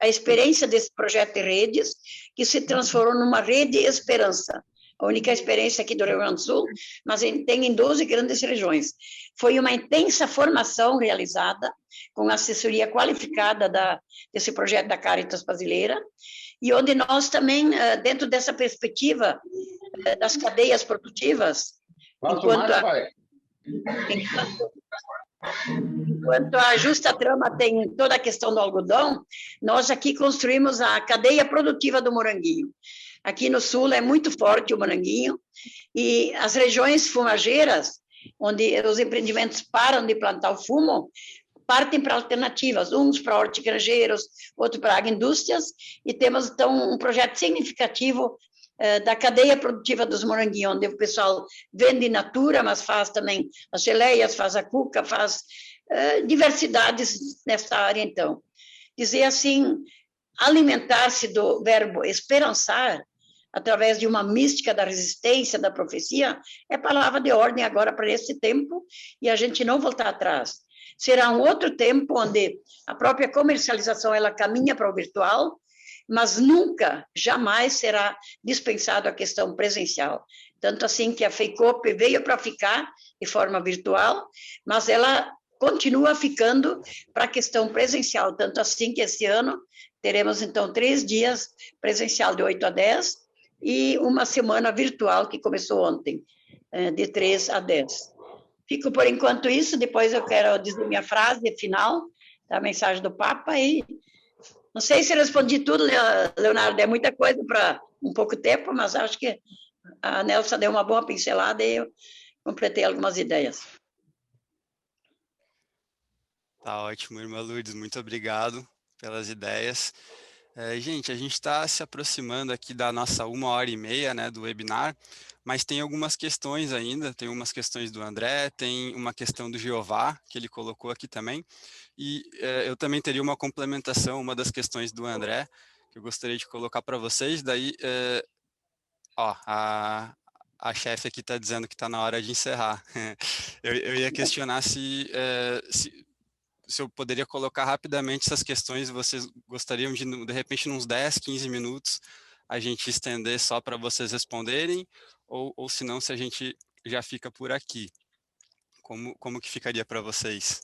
a experiência desse projeto de redes, que se transformou numa rede Esperança, a única experiência aqui do Rio Grande do Sul, mas tem em 12 grandes regiões. Foi uma intensa formação realizada, com assessoria qualificada desse projeto da Caritas Brasileira, e onde nós também, dentro dessa perspectiva das cadeias produtivas, enquanto a Justa Trama tem toda a questão do algodão, nós aqui construímos a cadeia produtiva do moranguinho. Aqui no sul é muito forte o moranguinho, e as regiões fumageiras, onde os empreendimentos param de plantar o fumo, partem para alternativas, uns para hortigranjeiros, outros para agroindústrias, e temos, então, um projeto significativo da cadeia produtiva dos moranguinhos, onde o pessoal vende in natura, mas faz também as geleias, faz a cuca, faz diversidades nessa área, então. Dizer assim, alimentar-se do verbo esperançar, através de uma mística da resistência, da profecia, é palavra de ordem agora para esse tempo, e a gente não voltar atrás. Será um outro tempo onde a própria comercialização ela caminha para o virtual, mas nunca, jamais será dispensado a questão presencial. Tanto assim que a FEICOP veio para ficar de forma virtual, mas ela continua ficando para a questão presencial. Tanto assim que esse ano teremos, então, 3 dias presencial de 8 a 10 e uma semana virtual que começou ontem, de 3 a 10. Fico por enquanto isso, depois eu quero dizer minha frase final, da mensagem do Papa, e não sei se respondi tudo, Leonardo, é muita coisa para um pouco tempo, mas acho que A Nelsa deu uma boa pincelada e eu completei algumas ideias. Tá ótimo, irmã Lourdes, muito obrigado pelas ideias. Gente, a gente está se aproximando aqui da nossa 1h30, né, do webinar, mas tem algumas questões ainda, tem umas questões do André, tem uma questão do Jeová, que ele colocou aqui também, e eu também teria uma complementação, uma das questões do André, que eu gostaria de colocar para vocês, daí, ó, a chefe aqui está dizendo que está na hora de encerrar. Eu ia questionar se eu poderia colocar rapidamente essas questões, vocês gostariam de repente, uns 10, 15 minutos, a gente estender só para vocês responderem, ou se não, se a gente já fica por aqui. Como que ficaria para vocês?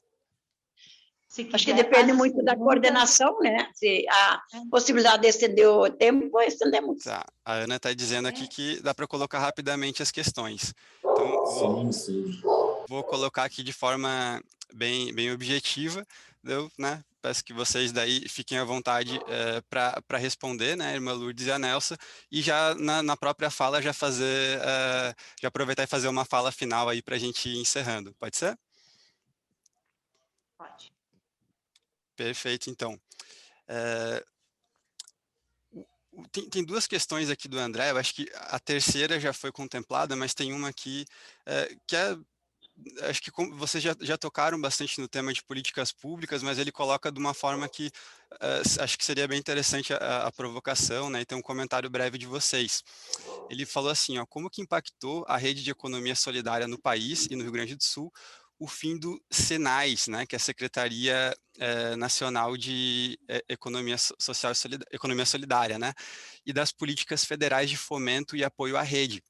Acho que depende muito da coordenação, né? Se a possibilidade de estender o tempo, estendemos. Tá. A Ana está dizendo aqui que dá para colocar rapidamente as questões. Então, Sim. vou colocar aqui de forma bem objetiva, né? Peço que vocês daí fiquem à vontade para responder, né, irmã Lourdes e a Nelsa, e já na própria fala já aproveitar e fazer uma fala final aí para a gente ir encerrando. Pode ser? Pode. Perfeito, então. Tem duas questões aqui do André, eu acho que a terceira já foi contemplada, mas tem uma aqui que acho que vocês já tocaram bastante no tema de políticas públicas, mas ele coloca de uma forma que acho que seria bem interessante a provocação, né, e ter um comentário breve de vocês. Ele falou assim, ó, como que impactou a rede de economia solidária no país e no Rio Grande do Sul o fim do SENAIS, né, que é a Secretaria Nacional de Economia Social e Economia Solidária, né, e das políticas federais de fomento e apoio à rede,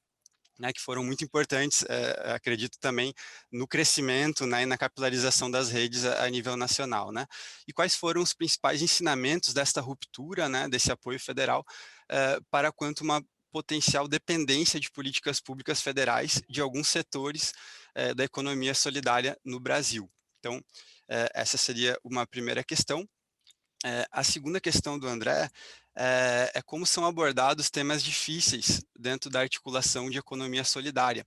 né, que foram muito importantes, acredito também, no crescimento, né, e na capilarização das redes a nível nacional, né? E quais foram os principais ensinamentos desta ruptura, né, desse apoio federal, para quanto uma potencial dependência de políticas públicas federais de alguns setores da economia solidária no Brasil? Então, essa seria uma primeira questão. A segunda questão do André é como são abordados temas difíceis dentro da articulação de economia solidária.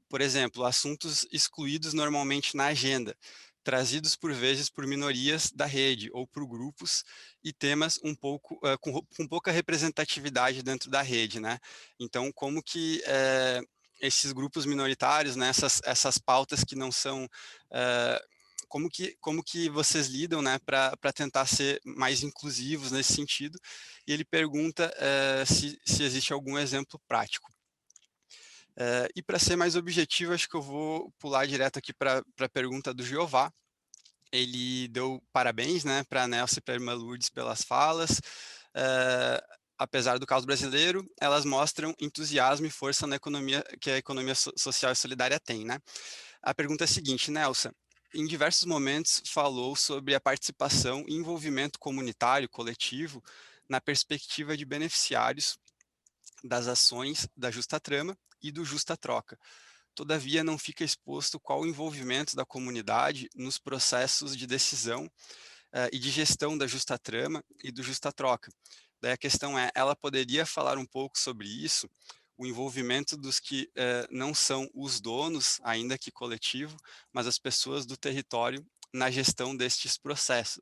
Por exemplo, assuntos excluídos normalmente na agenda, trazidos por vezes por minorias da rede ou por grupos, e temas um pouco com pouca representatividade dentro da rede, né? Então, como que esses grupos minoritários, né, essas pautas que não são como que vocês lidam, né, para tentar ser mais inclusivos nesse sentido? E ele pergunta se existe algum exemplo prático. E para ser mais objetivo, acho que eu vou pular direto aqui para a pergunta do Jeová. Ele deu parabéns, né, para a Nelsa e para a irmã Lourdes pelas falas. Apesar do caos brasileiro, elas mostram entusiasmo e força na economia que a economia social e solidária tem, né? A pergunta é a seguinte, Nelsa: em diversos momentos falou sobre a participação e envolvimento comunitário, coletivo, na perspectiva de beneficiários das ações da justa trama e do justa troca. Todavia, não fica exposto qual o envolvimento da comunidade nos processos de decisão e de gestão da justa trama e do justa troca. Daí a questão é, ela poderia falar um pouco sobre isso, o envolvimento dos que não são os donos, ainda que coletivo, mas as pessoas do território na gestão destes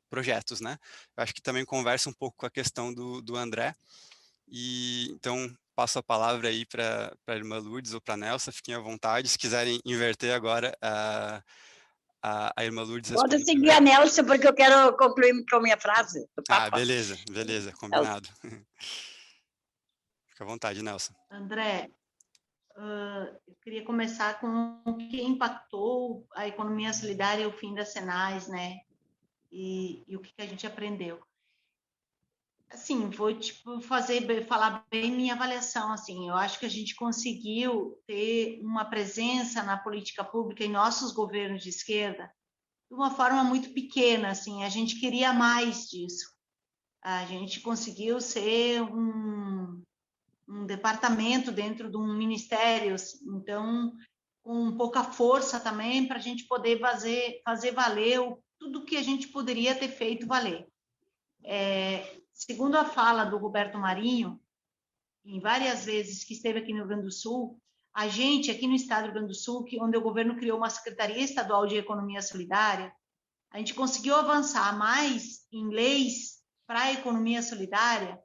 projetos, né? Eu acho que também conversa um pouco com a questão do André, e então passo a palavra aí para a irmã Lourdes ou para a Nelsa, fiquem à vontade, se quiserem inverter agora, a irmã Lourdes responde. Pode seguir a Nelsa, porque eu quero concluir com a minha frase do Papa. Beleza, combinado. Fica à vontade, Nelsa. André, eu queria começar com o que impactou a economia solidária e o fim das SENAIS, né? E o que a gente aprendeu. Assim, vou falar bem minha avaliação. Assim, eu acho que a gente conseguiu ter uma presença na política pública em nossos governos de esquerda de uma forma muito pequena. Assim, a gente queria mais disso. A gente conseguiu ser um departamento dentro de um ministério, então, com pouca força também, para a gente poder fazer valer tudo que a gente poderia ter feito valer. Segundo a fala do Roberto Marinho, em várias vezes que esteve aqui no Rio Grande do Sul, a gente, aqui no estado do Rio Grande do Sul, onde o governo criou uma Secretaria Estadual de Economia Solidária, a gente conseguiu avançar mais em leis para a economia solidária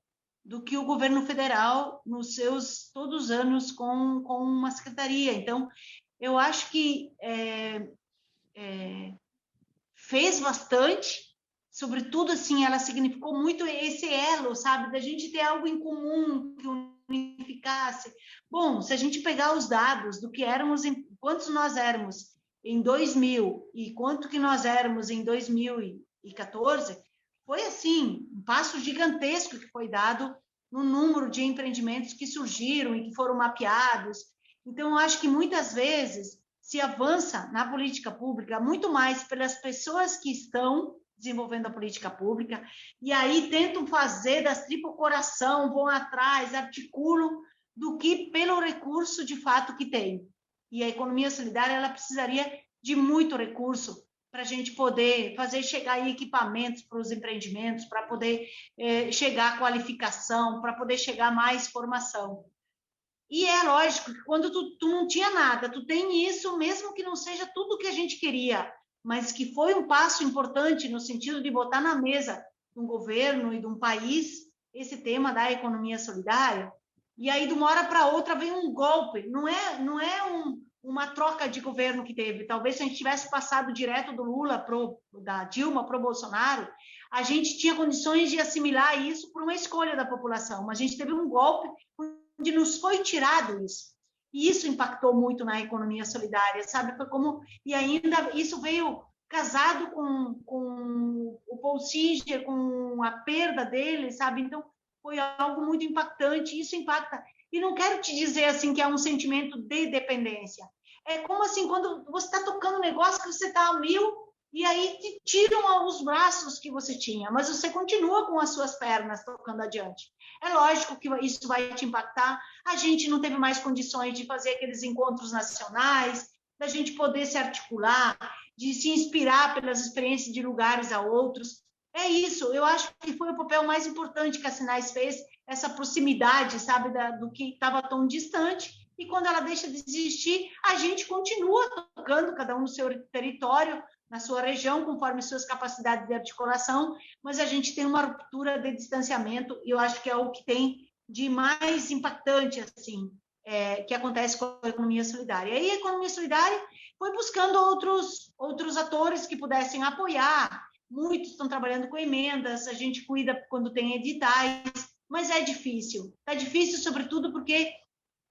do que o governo federal nos seus todos os anos com uma secretaria. Então, eu acho que fez bastante, sobretudo, assim, ela significou muito esse elo, sabe, da gente ter algo em comum que unificasse. Bom, se a gente pegar os dados do que éramos, quantos nós éramos em 2000 e quanto que nós éramos em 2014, foi, assim, um passo gigantesco que foi dado no número de empreendimentos que surgiram e que foram mapeados. Então, eu acho que muitas vezes se avança na política pública muito mais pelas pessoas que estão desenvolvendo a política pública, e aí tentam fazer das tripas coração, vão atrás, articulam, do que pelo recurso de fato que tem. E a economia solidária, ela precisaria de muito recurso para a gente poder fazer chegar aí equipamentos para os empreendimentos, para poder chegar a qualificação, para poder chegar mais formação. E é lógico que quando tu não tinha nada, tu tem isso, mesmo que não seja tudo que a gente queria, mas que foi um passo importante no sentido de botar na mesa de um governo e de um país esse tema da economia solidária. E aí, de uma hora para outra, vem um golpe. Não é uma troca de governo que teve. Talvez se a gente tivesse passado direto do Lula da Dilma para o Bolsonaro, a gente tinha condições de assimilar isso por uma escolha da população. Mas a gente teve um golpe onde nos foi tirado isso. E isso impactou muito na economia solidária, sabe? Foi como... E ainda isso veio casado com o Paul Singer, com a perda dele, sabe? Então, foi algo muito impactante, e isso impacta. E não quero te dizer, assim, que é um sentimento de dependência. É como, assim, quando você está tocando um negócio que você está a 1000, e aí te tiram os braços que você tinha, mas você continua com as suas pernas tocando adiante. É lógico que isso vai te impactar. A gente não teve mais condições de fazer aqueles encontros nacionais, da gente poder se articular, de se inspirar pelas experiências de lugares a outros. É isso, eu acho que foi o papel mais importante que a Sinais fez, essa proximidade, sabe, do que estava tão distante, e quando ela deixa de existir, a gente continua tocando, cada um no seu território, na sua região, conforme suas capacidades de articulação, mas a gente tem uma ruptura de distanciamento, e eu acho que é o que tem de mais impactante, assim, que acontece com a economia solidária. E aí a economia solidária foi buscando outros atores que pudessem apoiar. Muitos estão trabalhando com emendas, a gente cuida quando tem editais, mas é difícil. É difícil, sobretudo, porque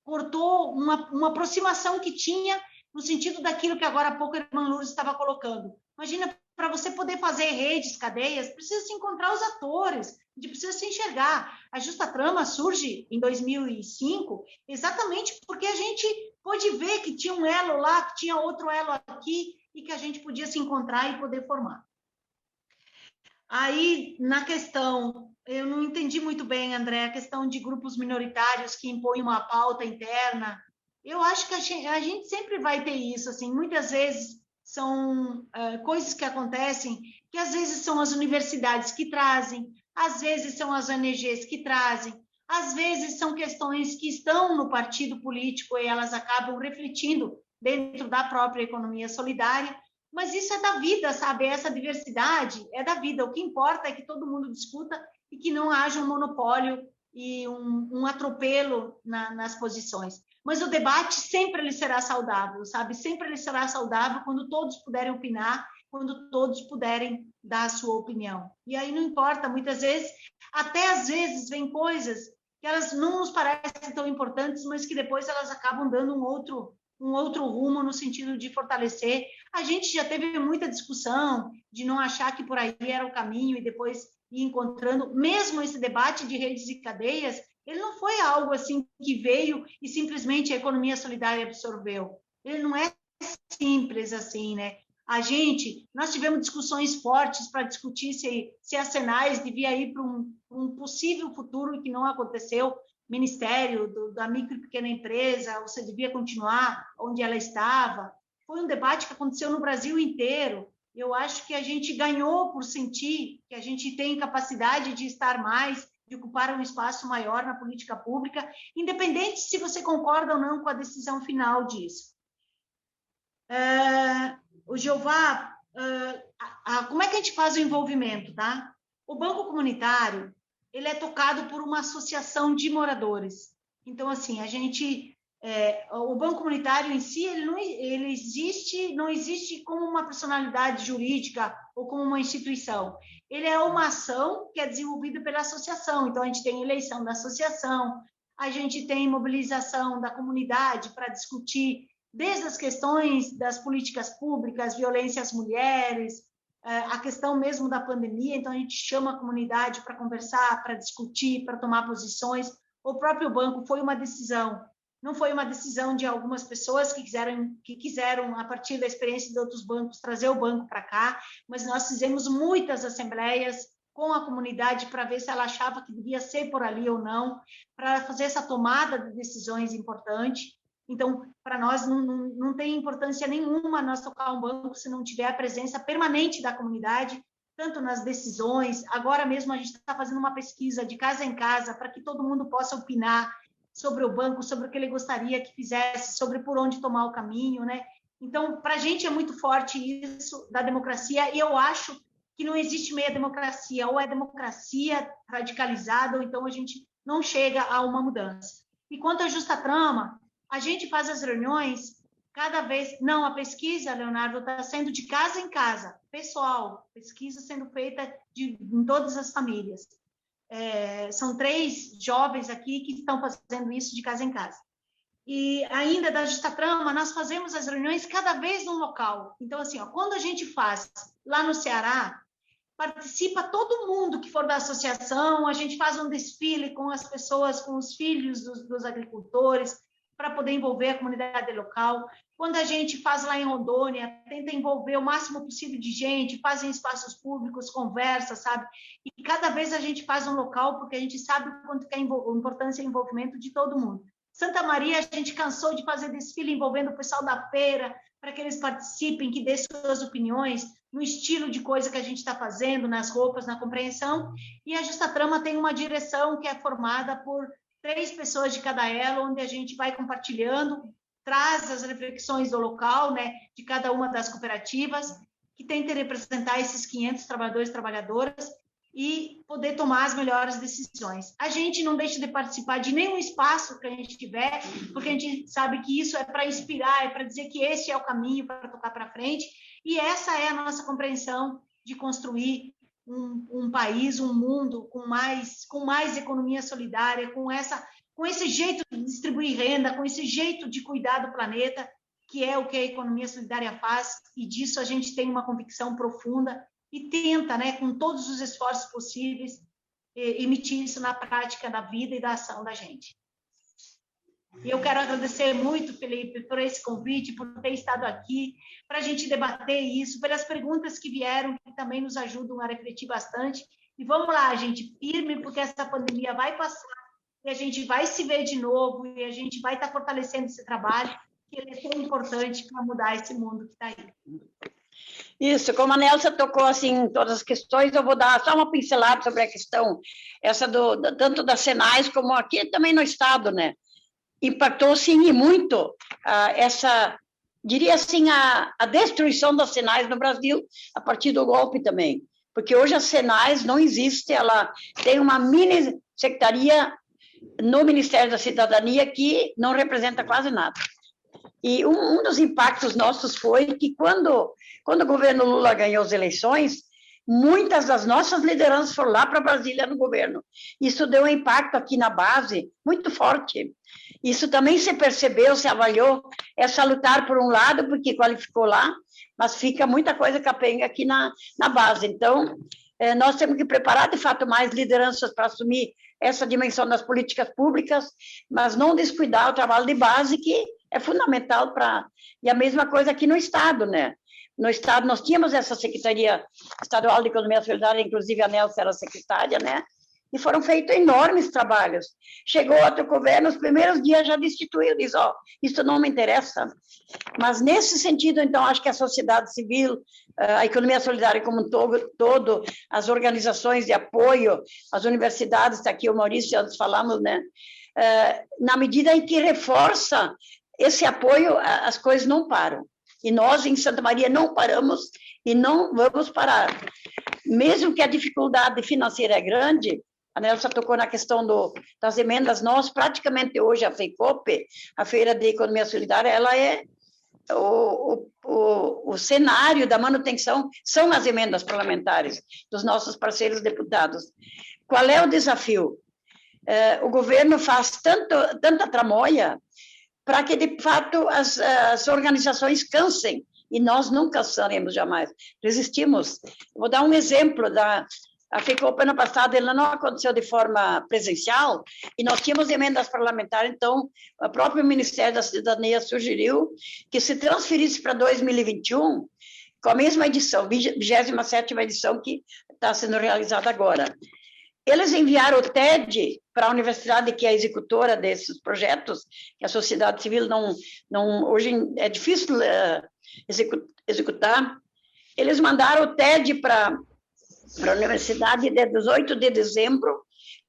cortou uma aproximação que tinha no sentido daquilo que agora há pouco a irmã Lourdes estava colocando. Imagina, para você poder fazer redes, cadeias, precisa se encontrar os atores, a gente precisa se enxergar. A Justa Trama surge em 2005 exatamente porque a gente pôde ver que tinha um elo lá, que tinha outro elo aqui, e que a gente podia se encontrar e poder formar. Aí, na questão, eu não entendi muito bem, André, a questão de grupos minoritários que impõem uma pauta interna. Eu acho que a gente sempre vai ter isso, assim, muitas vezes são coisas que acontecem, que às vezes são as universidades que trazem, às vezes são as ONGs que trazem, às vezes são questões que estão no partido político e elas acabam refletindo dentro da própria economia solidária, mas isso é da vida, sabe? Essa diversidade é da vida. O que importa é que todo mundo discuta e que não haja um monopólio e um atropelo nas posições. Mas o debate sempre ele será saudável, sabe? Sempre ele será saudável quando todos puderem opinar, quando todos puderem dar a sua opinião. E aí não importa, muitas vezes, até às vezes vem coisas que elas não nos parecem tão importantes, mas que depois elas acabam dando um outro rumo no sentido de fortalecer. A gente já teve muita discussão de não achar que por aí era o caminho e depois ir encontrando, mesmo esse debate de redes e cadeias, ele não foi algo assim que veio e simplesmente a economia solidária absorveu. Ele não é simples assim, né? Nós tivemos discussões fortes para discutir se a Sinais devia ir para um possível futuro que não aconteceu, Ministério da Micro e Pequena Empresa, ou se devia continuar onde ela estava. Foi um debate que aconteceu no Brasil inteiro. Eu acho que a gente ganhou por sentir que a gente tem capacidade de estar mais, de de ocupar um espaço maior na política pública, independente se você concorda ou não com a decisão final disso. O Jeová, como é que a gente faz o envolvimento, tá? O Banco Comunitário, ele é tocado por uma associação de moradores. Então, assim, o Banco Comunitário em si, ele não existe como uma personalidade jurídica ou como uma instituição. Ele é uma ação que é desenvolvida pela associação. Então, a gente tem eleição da associação, a gente tem mobilização da comunidade para discutir desde as questões das políticas públicas, violência às mulheres, a questão mesmo da pandemia. Então, a gente chama a comunidade para conversar, para discutir, para tomar posições. O próprio banco foi uma decisão, não foi uma decisão de algumas pessoas que quiseram, a partir da experiência de outros bancos, trazer o banco para cá, mas nós fizemos muitas assembleias com a comunidade para ver se ela achava que devia ser por ali ou não, para fazer essa tomada de decisões importante. Então, para nós, não tem importância nenhuma nós tocar um banco se não tiver a presença permanente da comunidade, tanto nas decisões. Agora mesmo a gente está fazendo uma pesquisa de casa em casa para que todo mundo possa opinar sobre o banco, sobre o que ele gostaria que fizesse, sobre por onde tomar o caminho, né? Então, para a gente é muito forte isso da democracia, e eu acho que não existe meia democracia, ou é democracia radicalizada, ou então a gente não chega a uma mudança. E quanto à justa trama, a gente faz as reuniões cada vez... Não, a pesquisa, Leonardo, está sendo de casa em casa, pessoal, pesquisa sendo feita em todas as famílias. São 3 jovens aqui que estão fazendo isso de casa em casa. E ainda da justa trama, nós fazemos as reuniões cada vez num local. Então, assim, quando a gente faz lá no Ceará, participa todo mundo que for da associação, a gente faz um desfile com as pessoas, com os filhos dos agricultores, para poder envolver a comunidade local. Quando a gente faz lá em Rondônia, tenta envolver o máximo possível de gente, faz em espaços públicos, conversa, sabe? E cada vez a gente faz um local, porque a gente sabe o quanto que é a importância e o envolvimento de todo mundo. Santa Maria, a gente cansou de fazer desfile envolvendo o pessoal da feira, para que eles participem, que dê suas opiniões no estilo de coisa que a gente está fazendo, nas roupas, na compreensão. E a Justa Trama tem uma direção que é formada por 3 pessoas de cada elo, onde a gente vai compartilhando, traz as reflexões do local, né, de cada uma das cooperativas, que tenta representar esses 500 trabalhadores e trabalhadoras e poder tomar as melhores decisões. A gente não deixa de participar de nenhum espaço que a gente tiver, porque a gente sabe que isso é para inspirar, é para dizer que esse é o caminho para tocar para frente, e essa é a nossa compreensão de construir um país, um mundo com mais economia solidária, com esse jeito de distribuir renda, com esse jeito de cuidar do planeta, que é o que a economia solidária faz, e disso a gente tem uma convicção profunda e tenta, né, com todos os esforços possíveis, emitir isso na prática da vida e da ação da gente. E eu quero agradecer muito, Felipe, por esse convite, por ter estado aqui, para a gente debater isso, pelas perguntas que vieram, que também nos ajudam a refletir bastante. E vamos lá, gente, firme, porque essa pandemia vai passar, e a gente vai se ver de novo, e a gente vai estar fortalecendo esse trabalho, que ele é tão importante para mudar esse mundo que está aí. Isso, como a Nelsa tocou assim, em todas as questões, eu vou dar só uma pincelada sobre a questão, essa tanto das Senais como aqui também no Estado, né? Impactou, sim, e muito diria assim, a destruição das Senais no Brasil, a partir do golpe também. Porque hoje as Senais não existem, ela tem uma mini secretaria no Ministério da Cidadania que não representa quase nada. E um dos impactos nossos foi que quando o governo Lula ganhou as eleições, muitas das nossas lideranças foram lá para Brasília no governo. Isso deu um impacto aqui na base muito forte. Isso também se percebeu, se avaliou, é salutar por um lado, porque qualificou lá, mas fica muita coisa capenga aqui na base. Então, nós temos que preparar, de fato, mais lideranças para assumir essa dimensão das políticas públicas, mas não descuidar o trabalho de base, que é fundamental para... E a mesma coisa aqui no Estado, né? No Estado, nós tínhamos essa Secretaria Estadual de Economia Solidária, inclusive a Nelsa era secretária, né? e foram feitos enormes trabalhos. Chegou outro governo, os primeiros dias já destituiu, diz, isso não me interessa. Mas, nesse sentido, então, acho que a sociedade civil, a economia solidária como um todo, as organizações de apoio, as universidades, está aqui o Maurício, antes falamos, né? Na medida em que reforça esse apoio, as coisas não param. E nós, em Santa Maria, não paramos e não vamos parar. Mesmo que a dificuldade financeira é grande, a Nelsa tocou na questão das emendas, nós praticamente hoje, a FEICOP, a Feira de Economia Solidária, ela é o cenário da manutenção, são as emendas parlamentares dos nossos parceiros deputados. Qual é o desafio? O governo faz tanta tramóia para que, de fato, as organizações cansem, e nós não cansaremos jamais, resistimos. Vou dar um exemplo, a FEICOP, ano passado, ela não aconteceu de forma presencial, e nós tínhamos emendas parlamentares, então, o próprio Ministério da Cidadania sugeriu que se transferisse para 2021, com a mesma edição, 27ª edição que está sendo realizada agora. Eles enviaram o TED para a universidade, que é a executora desses projetos, que a sociedade civil hoje é difícil executar. Eles mandaram o TED para a universidade de 18 de dezembro,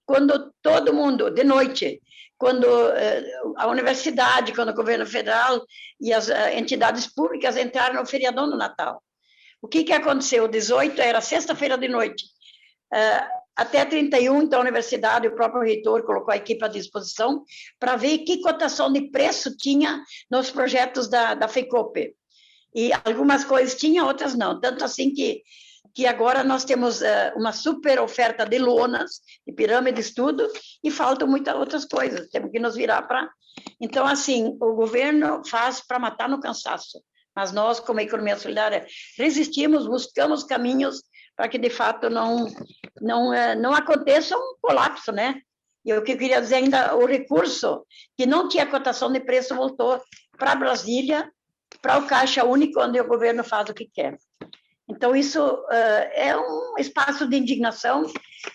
quando todo mundo, de noite, quando a universidade, quando o governo federal e as entidades públicas entraram no feriadão do Natal. O que aconteceu? 18 era sexta-feira de noite. Até 31, então, a universidade, o próprio reitor colocou a equipe à disposição para ver que cotação de preço tinha nos projetos da FEICOP. E algumas coisas tinha, outras não. Tanto assim que agora nós temos uma super oferta de lonas, de pirâmides, tudo, e faltam muitas outras coisas. Temos que nos virar para... Então, assim, o governo faz para matar no cansaço. Mas nós, como economia solidária, resistimos, buscamos caminhos para que, de fato, não aconteça um colapso, né? E o que eu queria dizer ainda, o recurso que não tinha cotação de preço voltou para Brasília, para o Caixa Único, onde o governo faz o que quer. Então, isso é um espaço de indignação,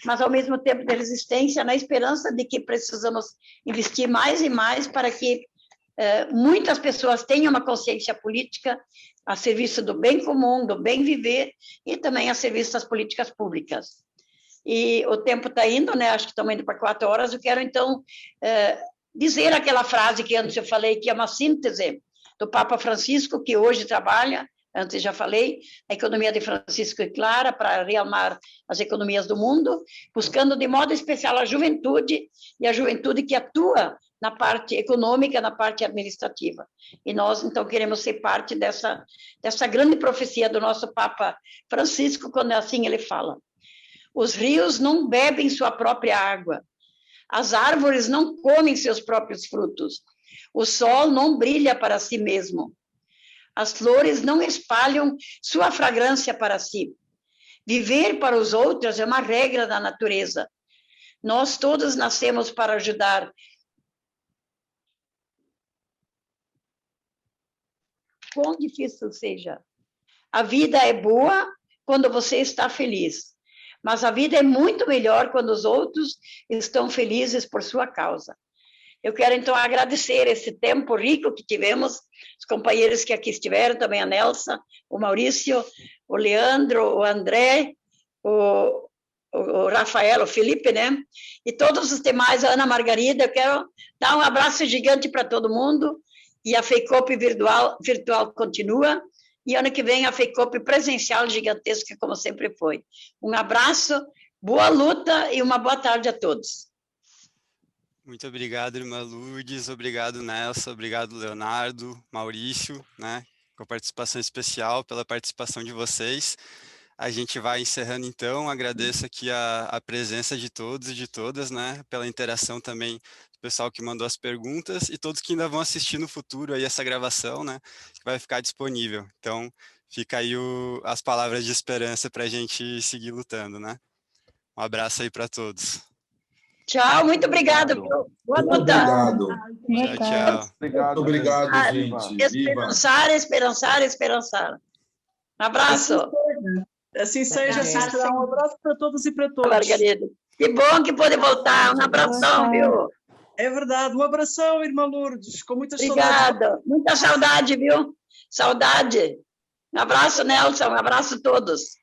mas, ao mesmo tempo, de resistência, na esperança de que precisamos investir mais e mais para que muitas pessoas tenham uma consciência política a serviço do bem comum, do bem viver, e também a serviço das políticas públicas. E o tempo está indo, né? Acho que estamos indo para 4 horas. Eu quero, então, dizer aquela frase que antes eu falei, que é uma síntese do Papa Francisco, que hoje trabalha, antes já falei, a economia de Francisco é clara para realmar as economias do mundo, buscando de modo especial a juventude, e a juventude que atua na parte econômica, na parte administrativa. E nós, então, queremos ser parte dessa grande profecia do nosso Papa Francisco, quando assim ele fala: os rios não bebem sua própria água, as árvores não comem seus próprios frutos, o sol não brilha para si mesmo, as flores não espalham sua fragrância para si. Viver para os outros é uma regra da natureza. Nós todos nascemos para ajudar. Quão difícil seja. A vida é boa quando você está feliz, mas a vida é muito melhor quando os outros estão felizes por sua causa. Eu quero, então, agradecer esse tempo rico que tivemos, os companheiros que aqui estiveram, também a Nelsa, o Maurício, o Leandro, o André, o Rafael, o Felipe, né? E todos os demais, a Ana Margarida. Eu quero dar um abraço gigante para todo mundo, e a FEICOP virtual continua, e ano que vem a FEICOP presencial gigantesca, como sempre foi. Um abraço, boa luta e uma boa tarde a todos. Muito obrigado, irmã Lourdes, obrigado, Nelson, obrigado, Leonardo, Maurício, né, com a participação especial, pela participação de vocês. A gente vai encerrando, então. Agradeço aqui a presença de todos e de todas, né, pela interação também do pessoal que mandou as perguntas, e todos que ainda vão assistir no futuro aí essa gravação, né, que vai ficar disponível. Então, fica aí as palavras de esperança para a gente seguir lutando, né. Um abraço aí para todos. Tchau, muito obrigado. Boa luta. Obrigado. Tchau, tchau. Obrigado, Obrigado, gente. Esperançar. Um abraço. Assim seja, Cícera. Um abraço para todos e para todas. Margarida. Que bom que pôde voltar. Um abração, viu? É verdade. Um abração, irmã Lourdes, com muitas saudades. Obrigada. Muita saudade, viu? Saudade. Um abraço, Nelson. Um abraço a todos.